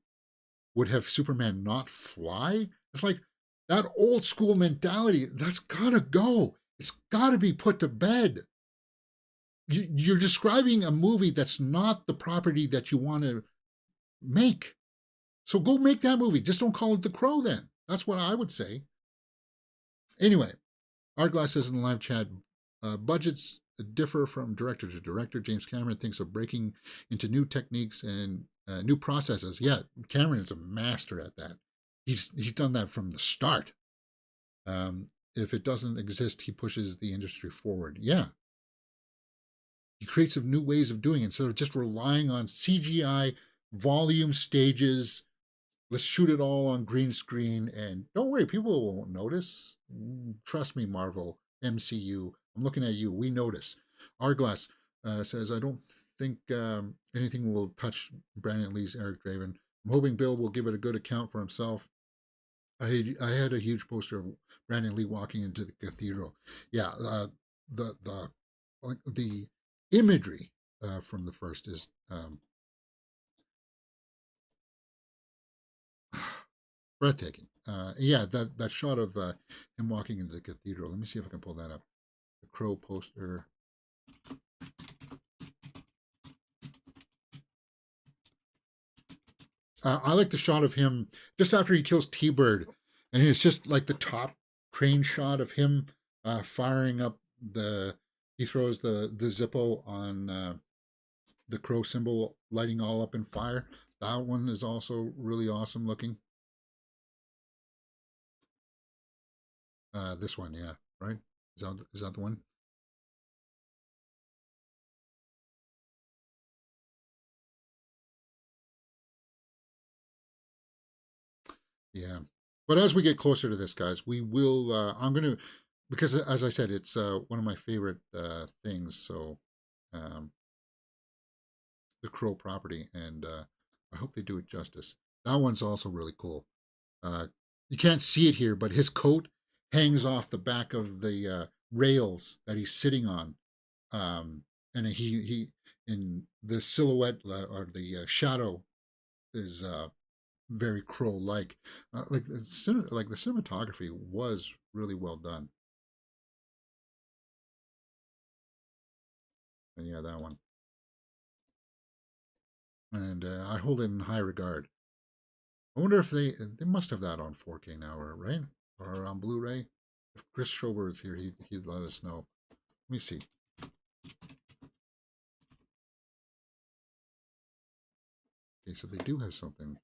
Speaker 1: would have Superman not fly? It's like that old school mentality, that's gotta go. It's gotta be put to bed. You're describing a movie that's not the property that you want to make. So go make that movie. Just don't call it The Crow then. That's what I would say. Anyway, Artglass says in the live chat, budgets differ from director to director. James Cameron thinks of breaking into new techniques and new processes. Yeah, Cameron is a master at that. He's done that from the start. If it doesn't exist, he pushes the industry forward. Yeah. He creates new ways of doing it instead of just relying on CGI, volume stages. Let's shoot it all on green screen, and don't worry, people won't notice. Trust me, Marvel, MCU, I'm looking at you. We notice. Arglass says, I don't think anything will touch Brandon Lee's Eric Draven. I'm hoping Bill will give it a good account for himself. I had a huge poster of Brandon Lee walking into the cathedral. Yeah, the imagery from the first is breathtaking. Yeah, that shot of him walking into the cathedral. Let me see if I can pull that up. The Crow poster. I like the shot of him just after he kills T-Bird, and it's just like the top crane shot of him firing up the. He throws the Zippo on the Crow symbol, lighting all up in fire. That one is also really awesome looking. This one, yeah, right? Is that the one? Yeah. But as we get closer to this, guys, we will. I'm gonna, because as I said, it's one of my favorite things. So, um, the Crow property, and I hope they do it justice. That one's also really cool. You can't see it here, but his coat hangs off the back of the rails that he's sitting on, and he in the silhouette or the shadow is very Crow-like. Like the cinematography was really well done. And yeah, that one. And I hold it in high regard. I wonder if they must have that on 4K now, right? Or on Blu-ray. If Chris Schober is here, he'd let us know. Let me see. Okay, so they do have something.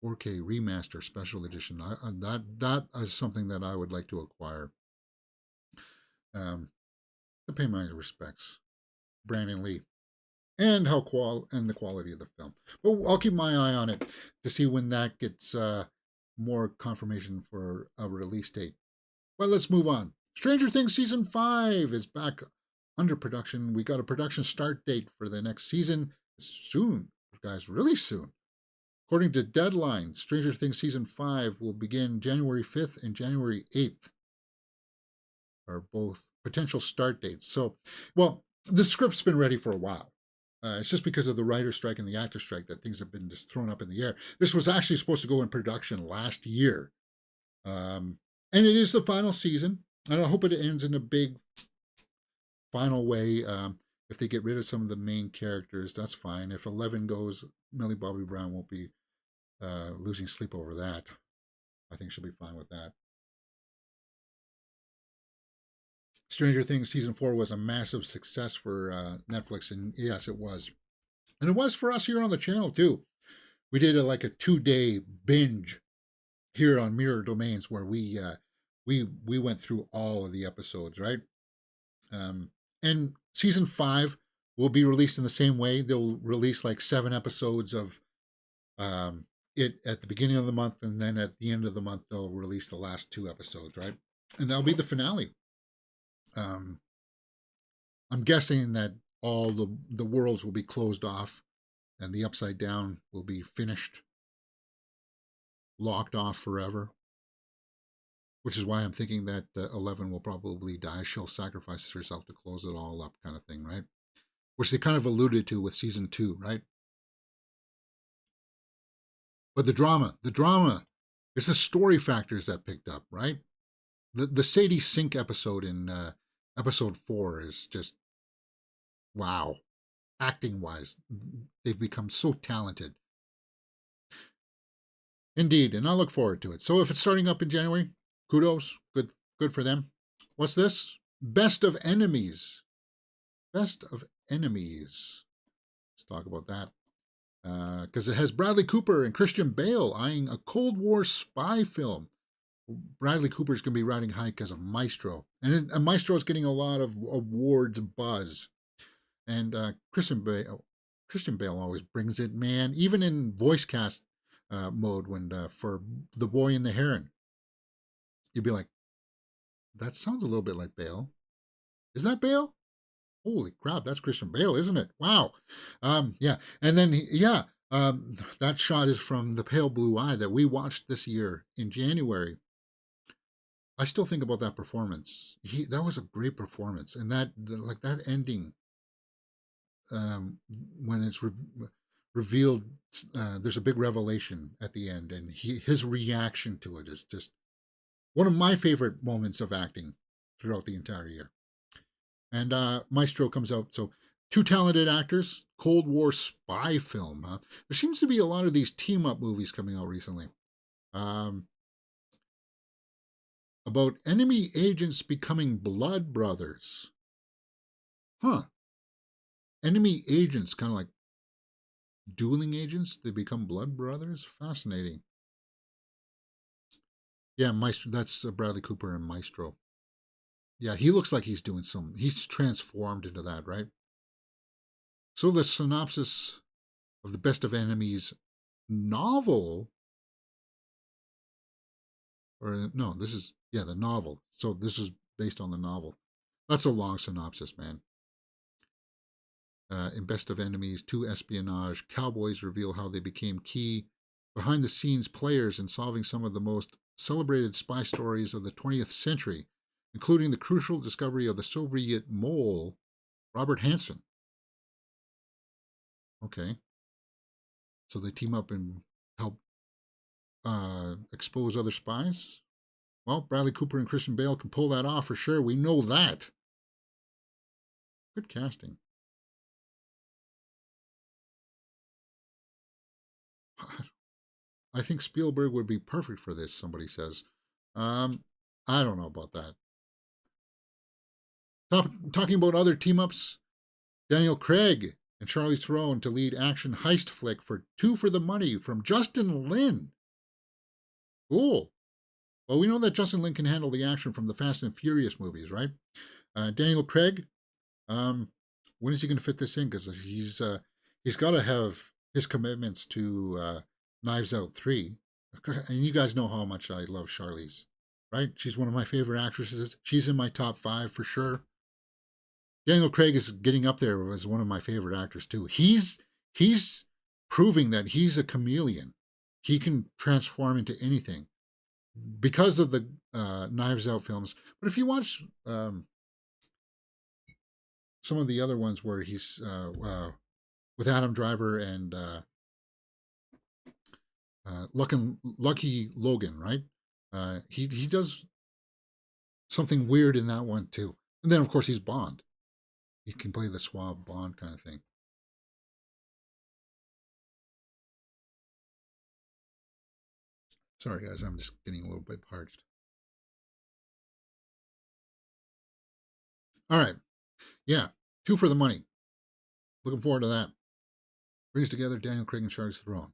Speaker 1: 4K remaster special edition. That is something that I would like to acquire. To pay my respects, Brandon Lee, and and the quality of the film. But I'll keep my eye on it to see when that gets more confirmation for a release date. But let's move on. Stranger Things season 5 is back under production. We got a production start date for the next season soon, guys, really soon. According to Deadline, Stranger Things season 5 will begin January 5th and January 8th. Are both potential start dates. So, well, the script's been ready for a while. It's just because of the writer strike and the actor strike that things have been just thrown up in the air. This was actually supposed to go in production last year. And it is the final season. And I hope it ends in a big final way. If they get rid of some of the main characters, that's fine. If 11 goes, Millie Bobby Brown won't be losing sleep over that. I think she'll be fine with that. Stranger Things season 4 was a massive success for Netflix, and yes, it was. And it was for us here on the channel too. We did like a 2-day binge here on Mirror Domains where we went through all of the episodes, right? And season 5 will be released in the same way. They'll release like 7 episodes of it at the beginning of the month, and then at the end of the month they'll release the last 2 episodes, right? And that'll be the finale. I'm guessing that all the worlds will be closed off and the Upside Down will be finished, locked off forever, which is why I'm thinking that 11 will probably die. She'll sacrifice herself to close it all up, kind of thing, right? Which they kind of alluded to with season 2, right? But the drama, it's the story factors that picked up, right? The Sadie Sink episode in episode 4 is just, wow. Acting wise, they've become so talented. Indeed, and I look forward to it. So if it's starting up in January, kudos, good for them. What's this? Best of Enemies. Best of Enemies. Let's talk about that. Because it has Bradley Cooper and Christian Bale eyeing a Cold War spy film. Bradley Cooper is going to be riding high because of Maestro. And Maestro is getting a lot of awards buzz. And Christian Bale always brings it, man. Even in voice cast mode, when for The Boy and The Heron, you'd be like, that sounds a little bit like Bale. Is that Bale? Holy crap, that's Christian Bale, isn't it? Wow. Yeah. And then, that shot is from The Pale Blue Eye that we watched this year in January. I still think about that performance. That was a great performance. And that ending, when it's revealed, there's a big revelation at the end, and his reaction to it is just one of my favorite moments of acting throughout the entire year. And Maestro comes out. So 2 talented actors, Cold War spy film. There seems to be a lot of these team-up movies coming out recently. About enemy agents becoming blood brothers. Huh. Enemy agents, kind of like dueling agents, they become blood brothers? Fascinating. Yeah, Maestro, that's Bradley Cooper and Maestro. Yeah, he looks like he's transformed into that, right? So the synopsis of the Best of Enemies novel, or no, this is, the novel. So this is based on the novel. That's a long synopsis, man. In Best of Enemies, 2 espionage cowboys reveal how they became key behind-the-scenes players in solving some of the most celebrated spy stories of the 20th century, including the crucial discovery of the Soviet mole, Robert Hansen. Okay. So they team up and help expose other spies? Well, Bradley Cooper and Christian Bale can pull that off for sure. We know that. Good casting. I think Spielberg would be perfect for this, somebody says. I don't know about that. Talking about other team-ups, Daniel Craig and Charlize Theron to lead action heist flick for 2 for the Money from Justin Lin. Cool. Well, we know that Justin Lin can handle the action from the Fast and Furious movies, right? Daniel Craig, when is he going to fit this in? Because he's got to have his commitments to Knives Out 3. And you guys know how much I love Charlize, right? She's one of my favorite actresses. She's in my top 5 for sure. Daniel Craig is getting up there as one of my favorite actors too. He's proving that he's a chameleon. He can transform into anything because of the Knives Out films. But if you watch some of the other ones where he's with Adam Driver and Lucky Logan, right? He does something weird in that one too. And then of course he's Bond. He can play the suave Bond kind of thing. Sorry guys, I'm just getting a little bit parched. All right, yeah, 2 for the money. Looking forward to that. Brings together Daniel Craig and Charlize Theron.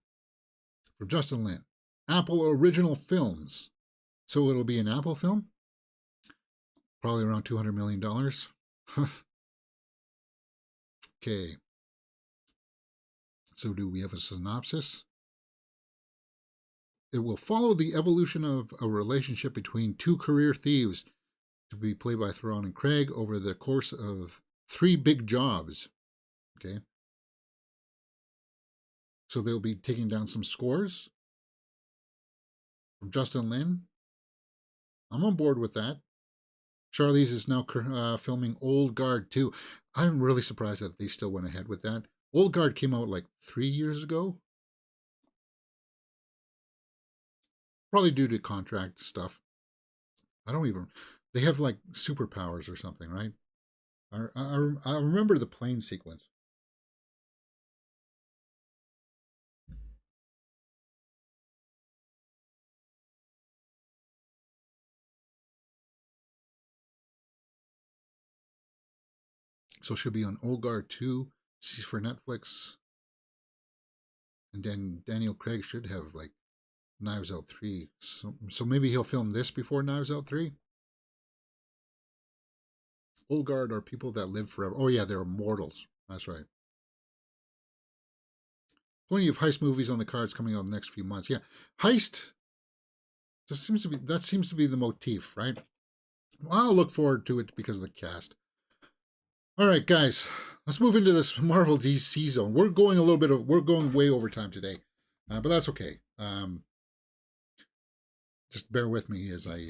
Speaker 1: From Justin Lin, Apple Original Films. So it'll be an Apple film? Probably around $200 million. Okay. So do we have a synopsis? It will follow the evolution of a relationship between 2 career thieves to be played by Theron and Craig over the course of 3 big jobs. Okay. So they'll be taking down some scores. From Justin Lin. I'm on board with that. Charlize is now filming Old Guard 2. I'm really surprised that they still went ahead with that. Old Guard came out like 3 years ago. Probably due to contract stuff. I don't even... They have like superpowers or something, right? I remember the plane sequence. So she'll be on Old Guard 2. She's for Netflix. And then Daniel Craig should have like Knives Out 3. So maybe he'll film this before Knives Out 3? Old Guard are people that live forever. Oh yeah, they're immortals. That's right. Plenty of heist movies on the cards coming out in the next few months. Yeah, heist. That seems to be the motif, right? I'll look forward to it because of the cast. All right, guys, let's move into this Marvel DC zone. We're going way over time today, but that's okay. Just bear with me as I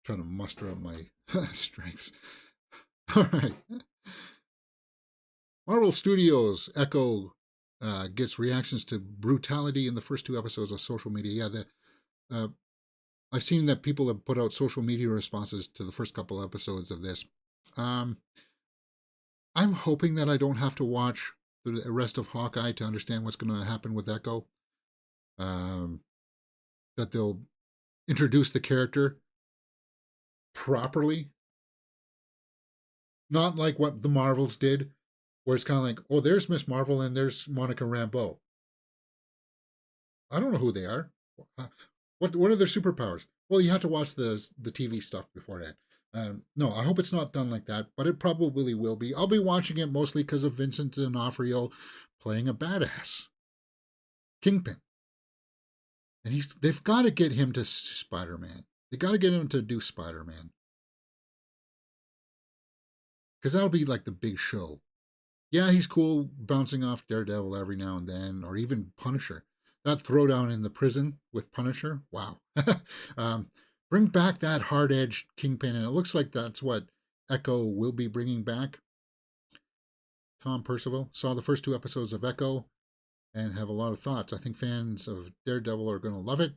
Speaker 1: try to muster up my strengths. All right. Marvel Studios Echo gets reactions to brutality in the first 2 episodes of social media. Yeah, I've seen that people have put out social media responses to the first couple episodes of this. I'm hoping that I don't have to watch the rest of Hawkeye to understand what's going to happen with Echo. That they'll introduce the character properly. Not like what the Marvels did, where it's kind of like, oh, there's Miss Marvel and there's Monica Rambeau. I don't know who they are. What are their superpowers? Well, you have to watch the TV stuff beforehand. No, I hope it's not done like that, but it probably will be. I'll be watching it mostly because of Vincent D'Onofrio playing a badass Kingpin. And they've got to get him to Spider-Man. They got to get him to do Spider-Man. Because that'll be like the big show. Yeah, he's cool bouncing off Daredevil every now and then, or even Punisher. That throwdown in the prison with Punisher, wow. Bring back that hard-edged Kingpin, and it looks like that's what Echo will be bringing back. Tom Percival saw the first 2 episodes of Echo and have a lot of thoughts. I think fans of Daredevil are going to love it.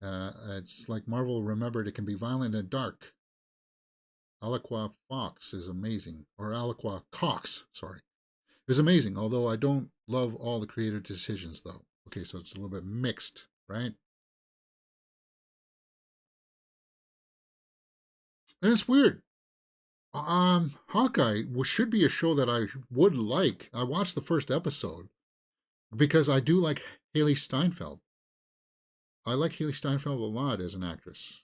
Speaker 1: It's like Marvel remembered it can be violent and dark. Aliqua Fox is amazing, or Aliqua Cox, sorry, is amazing, although I don't love all the creative decisions, though. Okay, so it's a little bit mixed, right? And it's weird. Hawkeye should be a show that I would like. I watched the first episode because I do like Haley Steinfeld. I like Haley Steinfeld a lot as an actress.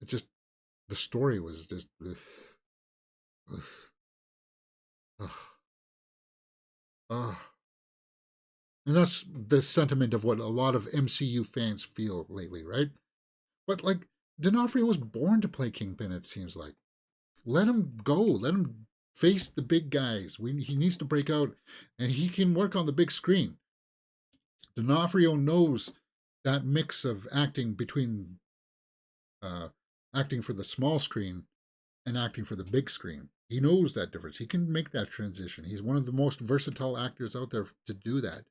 Speaker 1: It just, the story was just, and that's the sentiment of what a lot of MCU fans feel lately, right? But like, D'Onofrio was born to play Kingpin, it seems like. Let him go. Let him face the big guys. He needs to break out, and he can work on the big screen. D'Onofrio knows that mix of acting between acting for the small screen and acting for the big screen. He knows that difference. He can make that transition. He's one of the most versatile actors out there to do that.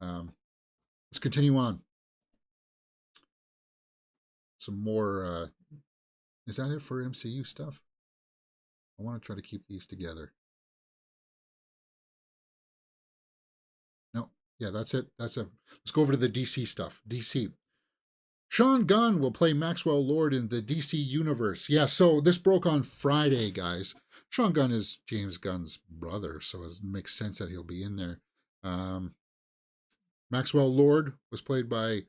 Speaker 1: Let's continue on. Some more. Is that it for MCU stuff? I want to try to keep these together. No, yeah, that's it. That's it. Let's go over to the DC stuff. DC. Sean Gunn will play Maxwell Lord in the DC universe. Yeah, so this broke on Friday, guys. Sean Gunn is James Gunn's brother, so it makes sense that he'll be in there. Maxwell Lord was played by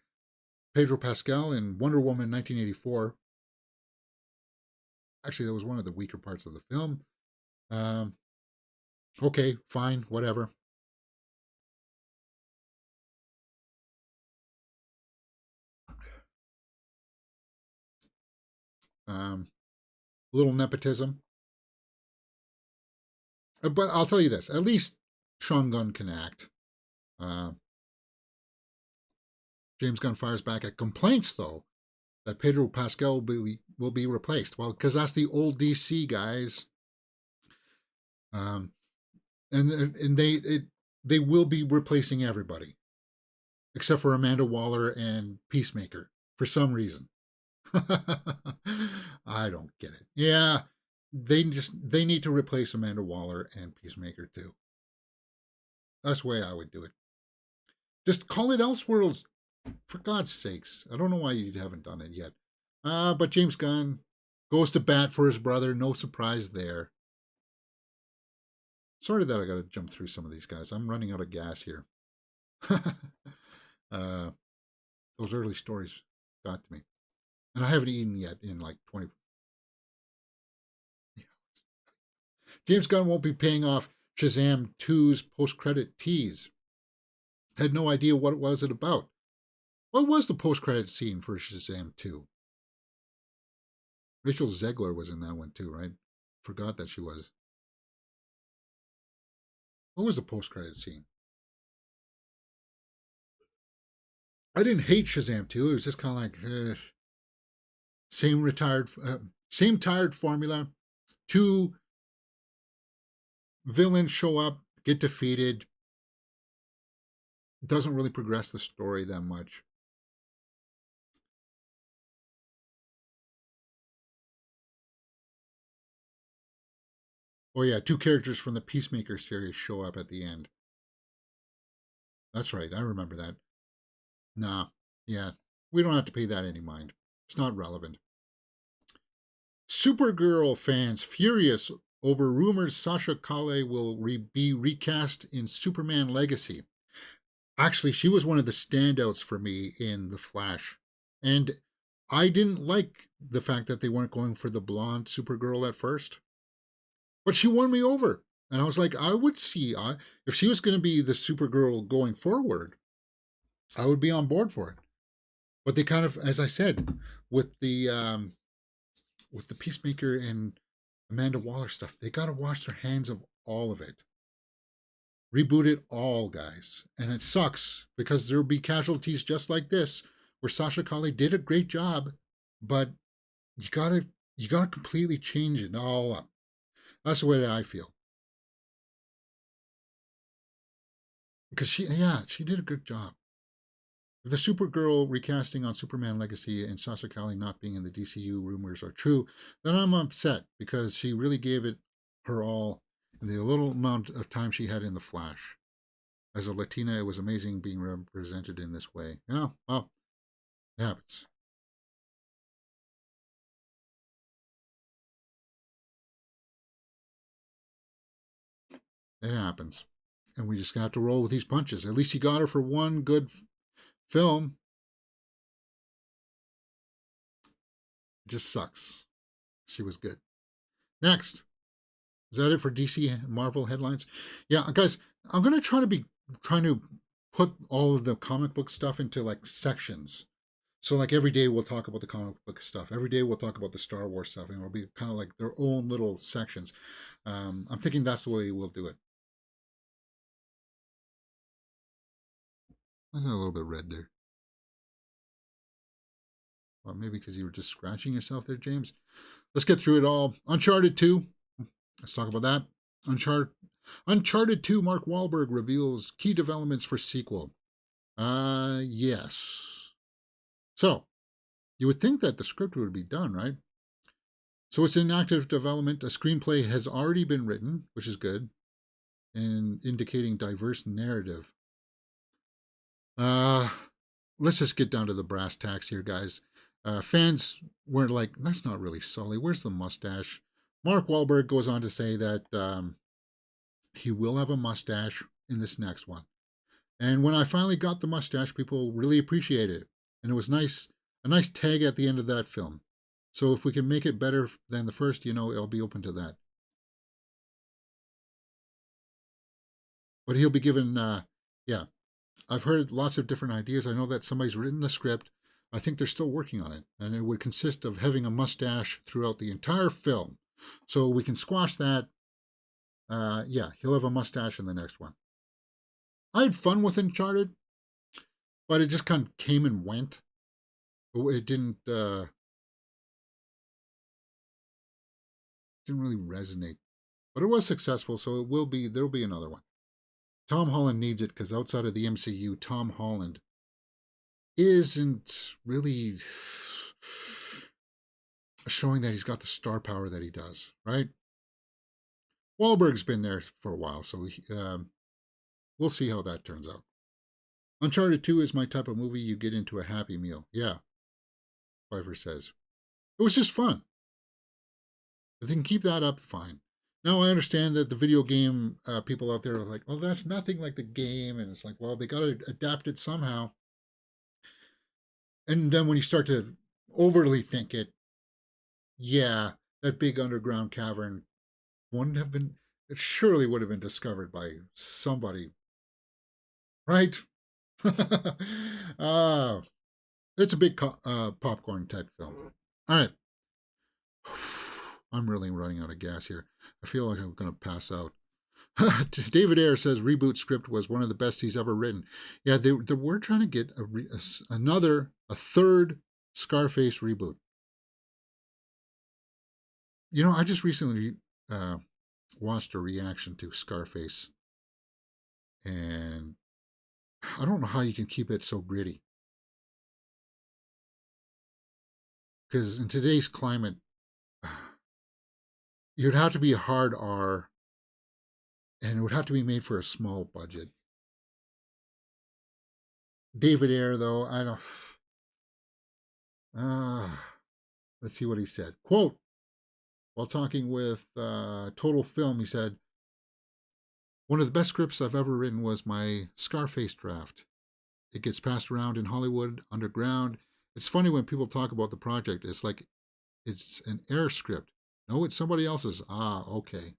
Speaker 1: Pedro Pascal in Wonder Woman 1984. Actually, that was one of the weaker parts of the film. Okay, fine, whatever. A little nepotism. But I'll tell you this, at least Sean Gunn can act. James Gunn fires back at complaints, though, that Pedro Pascal will be replaced. Well, because that's the old DC guys. And they will be replacing everybody, except for Amanda Waller and Peacemaker, for some reason. I don't get it. Yeah, they need to replace Amanda Waller and Peacemaker too. That's the way I would do it. Just call it Elseworlds, for God's sakes. I don't know why you haven't done it yet. But James Gunn goes to bat for his brother. No surprise there. Sorry that I got to jump through some of these guys. I'm running out of gas here. Those early stories got to me. And I haven't eaten yet in like 20. Yeah. James Gunn won't be paying off Shazam 2's post-credit tease. Had no idea what it was about. What was the post-credit scene for Shazam 2? Rachel Zegler was in that one too, right? Forgot that she was. What was the post-credit scene? I didn't hate Shazam 2. It was just kind of like, same tired formula. Two villains show up, get defeated. Doesn't really progress the story that much. Oh yeah, two characters from the Peacemaker series show up at the end. That's right, I remember that. Nah, yeah, we don't have to pay that any mind. It's not relevant. Supergirl fans furious over rumors Sasha Calle will be recast in Superman Legacy. Actually, she was one of the standouts for me in The Flash. And I didn't like the fact that they weren't going for the blonde Supergirl at first. But she won me over. And I was like, I would see, if she was going to be the Supergirl going forward, I would be on board for it. But they kind of, as I said, with the Peacemaker and Amanda Waller stuff, they got to wash their hands of all of it. Reboot it all, guys. And it sucks because there'll be casualties just like this, where Sasha Calle did a great job, but you gotta completely change it all up. That's the way that I feel. Because she did a good job. If the Supergirl recasting on Superman Legacy and Sasha Calle not being in the DCU rumors are true, then I'm upset because she really gave it her all in the little amount of time she had in The Flash. As a Latina, it was amazing being represented in this way. Yeah, well, it happens. It happens. And we just got to roll with these punches. At least you got her for one good film. It just sucks. She was good. Next. Is that it for DC and Marvel headlines? Yeah, guys, I'm going to trying to put all of the comic book stuff into like sections. So like every day we'll talk about the comic book stuff. Every day we'll talk about the Star Wars stuff, and it'll be kind of like their own little sections. I'm thinking that's the way we'll do it. There's a little bit red there. Or maybe because you were just scratching yourself there, James. Let's get through it all. Uncharted 2. Let's talk about that. Uncharted 2, Mark Wahlberg reveals key developments for sequel. Yes. So, you would think that the script would be done, right? So it's in active development. A screenplay has already been written, which is good, and indicating diverse narrative. Uh, let's just get down to the brass tacks here, guys. Fans were like, that's not really Sully. Where's the mustache? Mark Wahlberg goes on to say that he will have a mustache in this next one. And when I finally got the mustache, people really appreciated it. And it was nice, a nice tag at the end of that film. So if we can make it better than the first, it'll be open to that. But he'll be given, yeah, I've heard lots of different ideas. I know that somebody's written the script. I think they're still working on it. And it would consist of having a mustache throughout the entire film. So we can squash that. Yeah, he'll have a mustache in the next one. I had fun with Uncharted, but it just kind of came and went. It didn't really resonate. But it was successful, so there'll be another one. Tom Holland needs it because outside of the MCU, Tom Holland isn't really showing that he's got the star power that he does, right? Wahlberg's been there for a while, so we'll see how that turns out. Uncharted 2 is my type of movie you get into a happy meal. Yeah, Pfeiffer says. It was just fun. If they can keep that up, fine. Now, I understand that the video game people out there are like, well, that's nothing like the game. And it's like, well, they got to adapt it somehow. And then when you start to overly think it, yeah, that big underground cavern wouldn't have been, it surely would have been discovered by somebody, right? uh, it's a big popcorn type film. All right. I'm really running out of gas here. I feel like I'm going to pass out. David Ayer says Reboot script was one of the best he's ever written. Yeah, they were trying to get a third Scarface reboot. I just recently watched a reaction to Scarface, and I don't know how you can keep it so gritty. Because in today's climate, you'd have to be a hard R, and it would have to be made for a small budget. David Ayer, though, I don't. Let's see what he said. Quote, while talking with Total Film, he said, one of the best scripts I've ever written was my Scarface draft. It gets passed around in Hollywood, underground. It's funny when people talk about the project. It's like it's an air script. No, it's somebody else's. Ah, okay.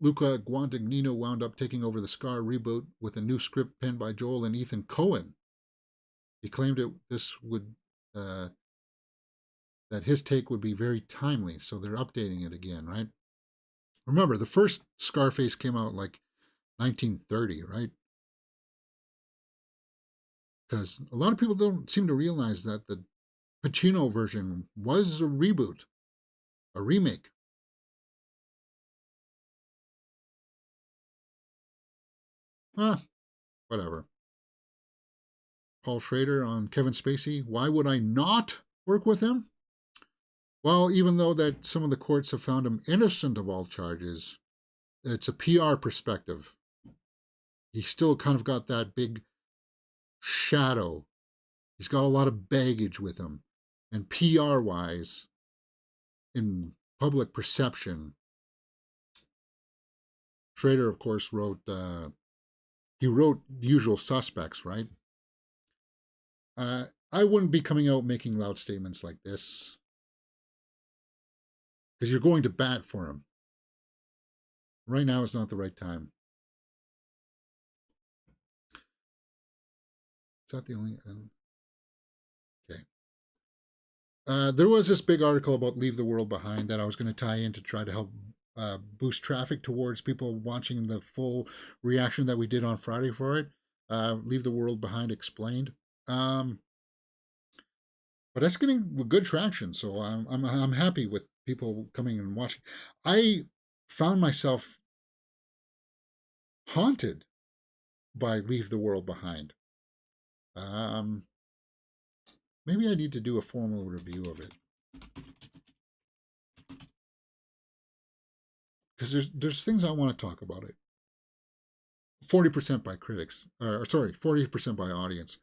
Speaker 1: Luca Guadagnino wound up taking over the Scar reboot with a new script penned by Joel and Ethan Coen. He claimed that his take would be very timely, so they're updating it again, right? Remember, the first Scarface came out like 1930, right? Because a lot of people don't seem to realize that the Pacino version was a reboot, a remake. Whatever. Paul Schrader on Kevin Spacey. Why would I not work with him? Well, even though that some of the courts have found him innocent of all charges, it's a PR perspective. He's still kind of got that big shadow. He's got a lot of baggage with him. And PR wise, in public perception, Schrader, of course, wrote Usual Suspects, right? I wouldn't be coming out making loud statements like this because you're going to bat for him. Right now is not the right time. Is that the only? Okay. There was this big article about Leave the World Behind that I was going to tie in to try to help boost traffic towards people watching the full reaction that we did on Friday for it. Leave the World Behind Explained. but that's getting good traction. So I'm happy with people coming and watching. I found myself haunted by Leave the World Behind. Um, Maybe I need to do a formal review of it because there's things I want to talk about it. 40% by critics, or sorry, 40% by audience,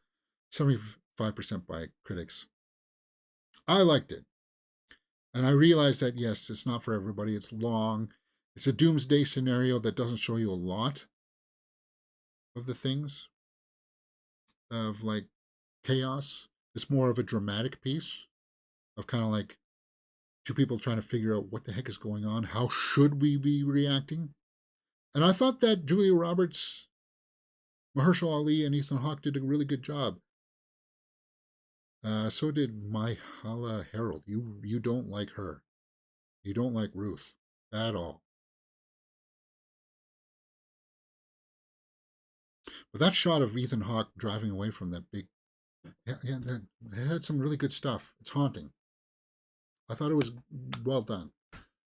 Speaker 1: 75% by critics. I liked it. And I realized that, yes, it's not for everybody. It's long. It's a doomsday scenario that doesn't show you a lot of the things of like chaos. It's more of a dramatic piece of kind of like two people trying to figure out what the heck is going on. How should we be reacting? And I thought that Julia Roberts, Mahershala Ali, and Ethan Hawke did a really good job. So did Myha'la Herrold. You don't like her. You don't like Ruth at all. But that shot of Ethan Hawke driving away from that big, it had some really good stuff. It's haunting. I thought it was well done.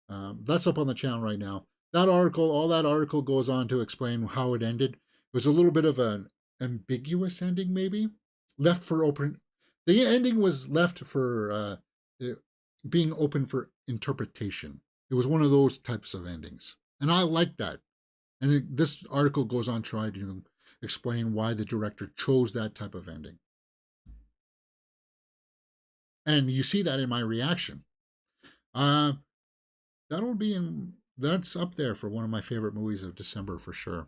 Speaker 1: That's up on the channel right now. All that article goes on to explain how it ended. It was a little bit of an ambiguous ending, maybe left for open. The ending was left for being open for interpretation. It was one of those types of endings, and I like that. And this article goes on to try to explain why the director chose that type of ending. And you see that in my reaction. That's up there for one of my favorite movies of December for sure.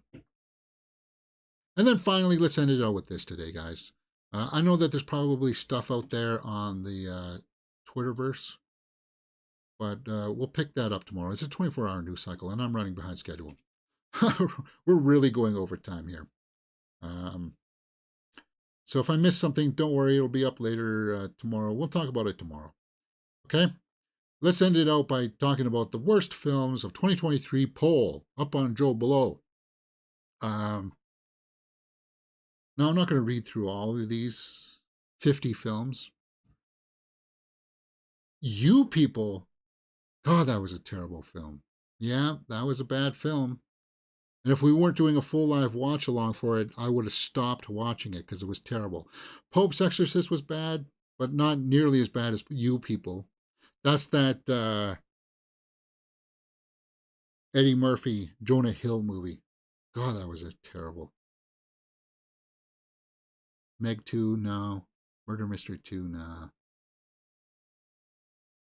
Speaker 1: And then finally, let's end it out with this today, guys. I know that there's probably stuff out there on the Twitterverse, but we'll pick that up tomorrow. It's a 24-hour news cycle, and I'm running behind schedule. We're really going over time here. So if I miss something, don't worry. It'll be up later tomorrow. We'll talk about it tomorrow. Okay? Let's end it out by talking about the worst films of 2023 poll up on Joe below. Now, I'm not going to read through all of these 50 films. You People, God, that was a terrible film. Yeah, that was a bad film. And if we weren't doing a full live watch along for it, I would have stopped watching it because it was terrible. Pope's Exorcist was bad, but not nearly as bad as You People. That's that Eddie Murphy, Jonah Hill movie. God, that was a terrible. Meg 2, no. Murder Mystery 2, nah.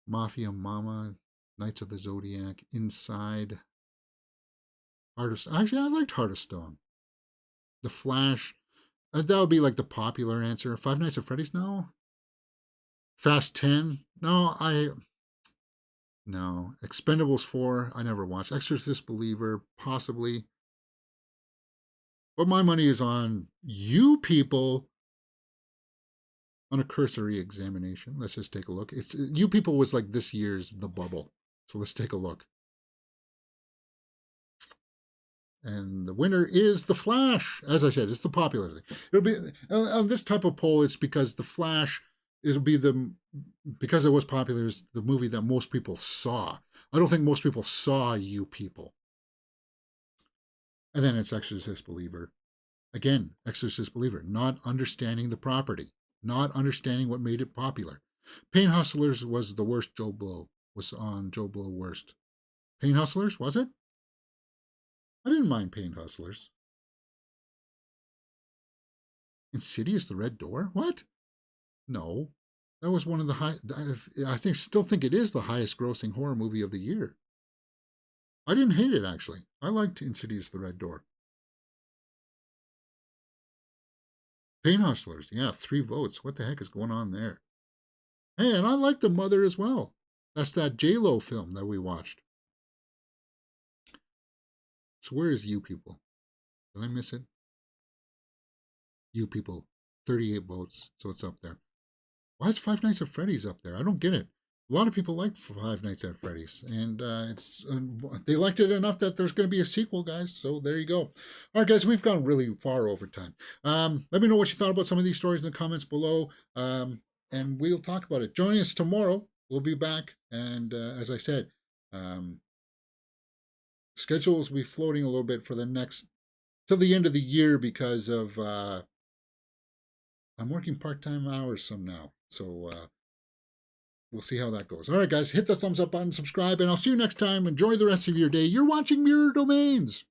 Speaker 1: Mafia Mama, Knights of the Zodiac, Inside. Actually, I liked Heart of Stone. The Flash, that would be like the popular answer. Five Nights at Freddy's, no. Fast 10, no. No. Expendables 4, I never watched. Exorcist Believer, possibly. But my money is on You People on a cursory examination. Let's just take a look. You People was like this year's The Bubble. So let's take a look. And the winner is The Flash. As I said, it's the popular thing. It'll be on this type of poll. It's because The Flash, because it was popular, is the movie that most people saw. I don't think most people saw You People. And then it's Exorcist Believer. Again, Exorcist Believer, not understanding the property, not understanding what made it popular. Pain Hustlers was the worst Joe Blow. Was on Joe Blow worst. Pain Hustlers, was it? I didn't mind Pain Hustlers. Insidious, The Red Door? What? No. That was one of the still think it is the highest grossing horror movie of the year. I didn't hate it, actually. I liked Insidious, The Red Door. Pain Hustlers, yeah, 3 votes. What the heck is going on there? Hey, and I like The Mother as well. That's that J-Lo film that we watched. So where is You People? Did I miss it? You People, 38 votes, so it's up there. Why is Five Nights at Freddy's up there? I don't get it. A lot of people like Five Nights at Freddy's, and they liked it enough that there's going to be a sequel, guys. So there you go. All right, guys, we've gone really far over time. Let me know what you thought about some of these stories in the comments below. and we'll talk about it. Join us tomorrow. We'll be back. And as I said, schedules will be floating a little bit for the next, till the end of the year, because of I'm working part-time hours some now. So we'll see how that goes. All right, guys, hit the thumbs up button, subscribe, and I'll see you next time. Enjoy the rest of your day. You're watching Mirror Domains.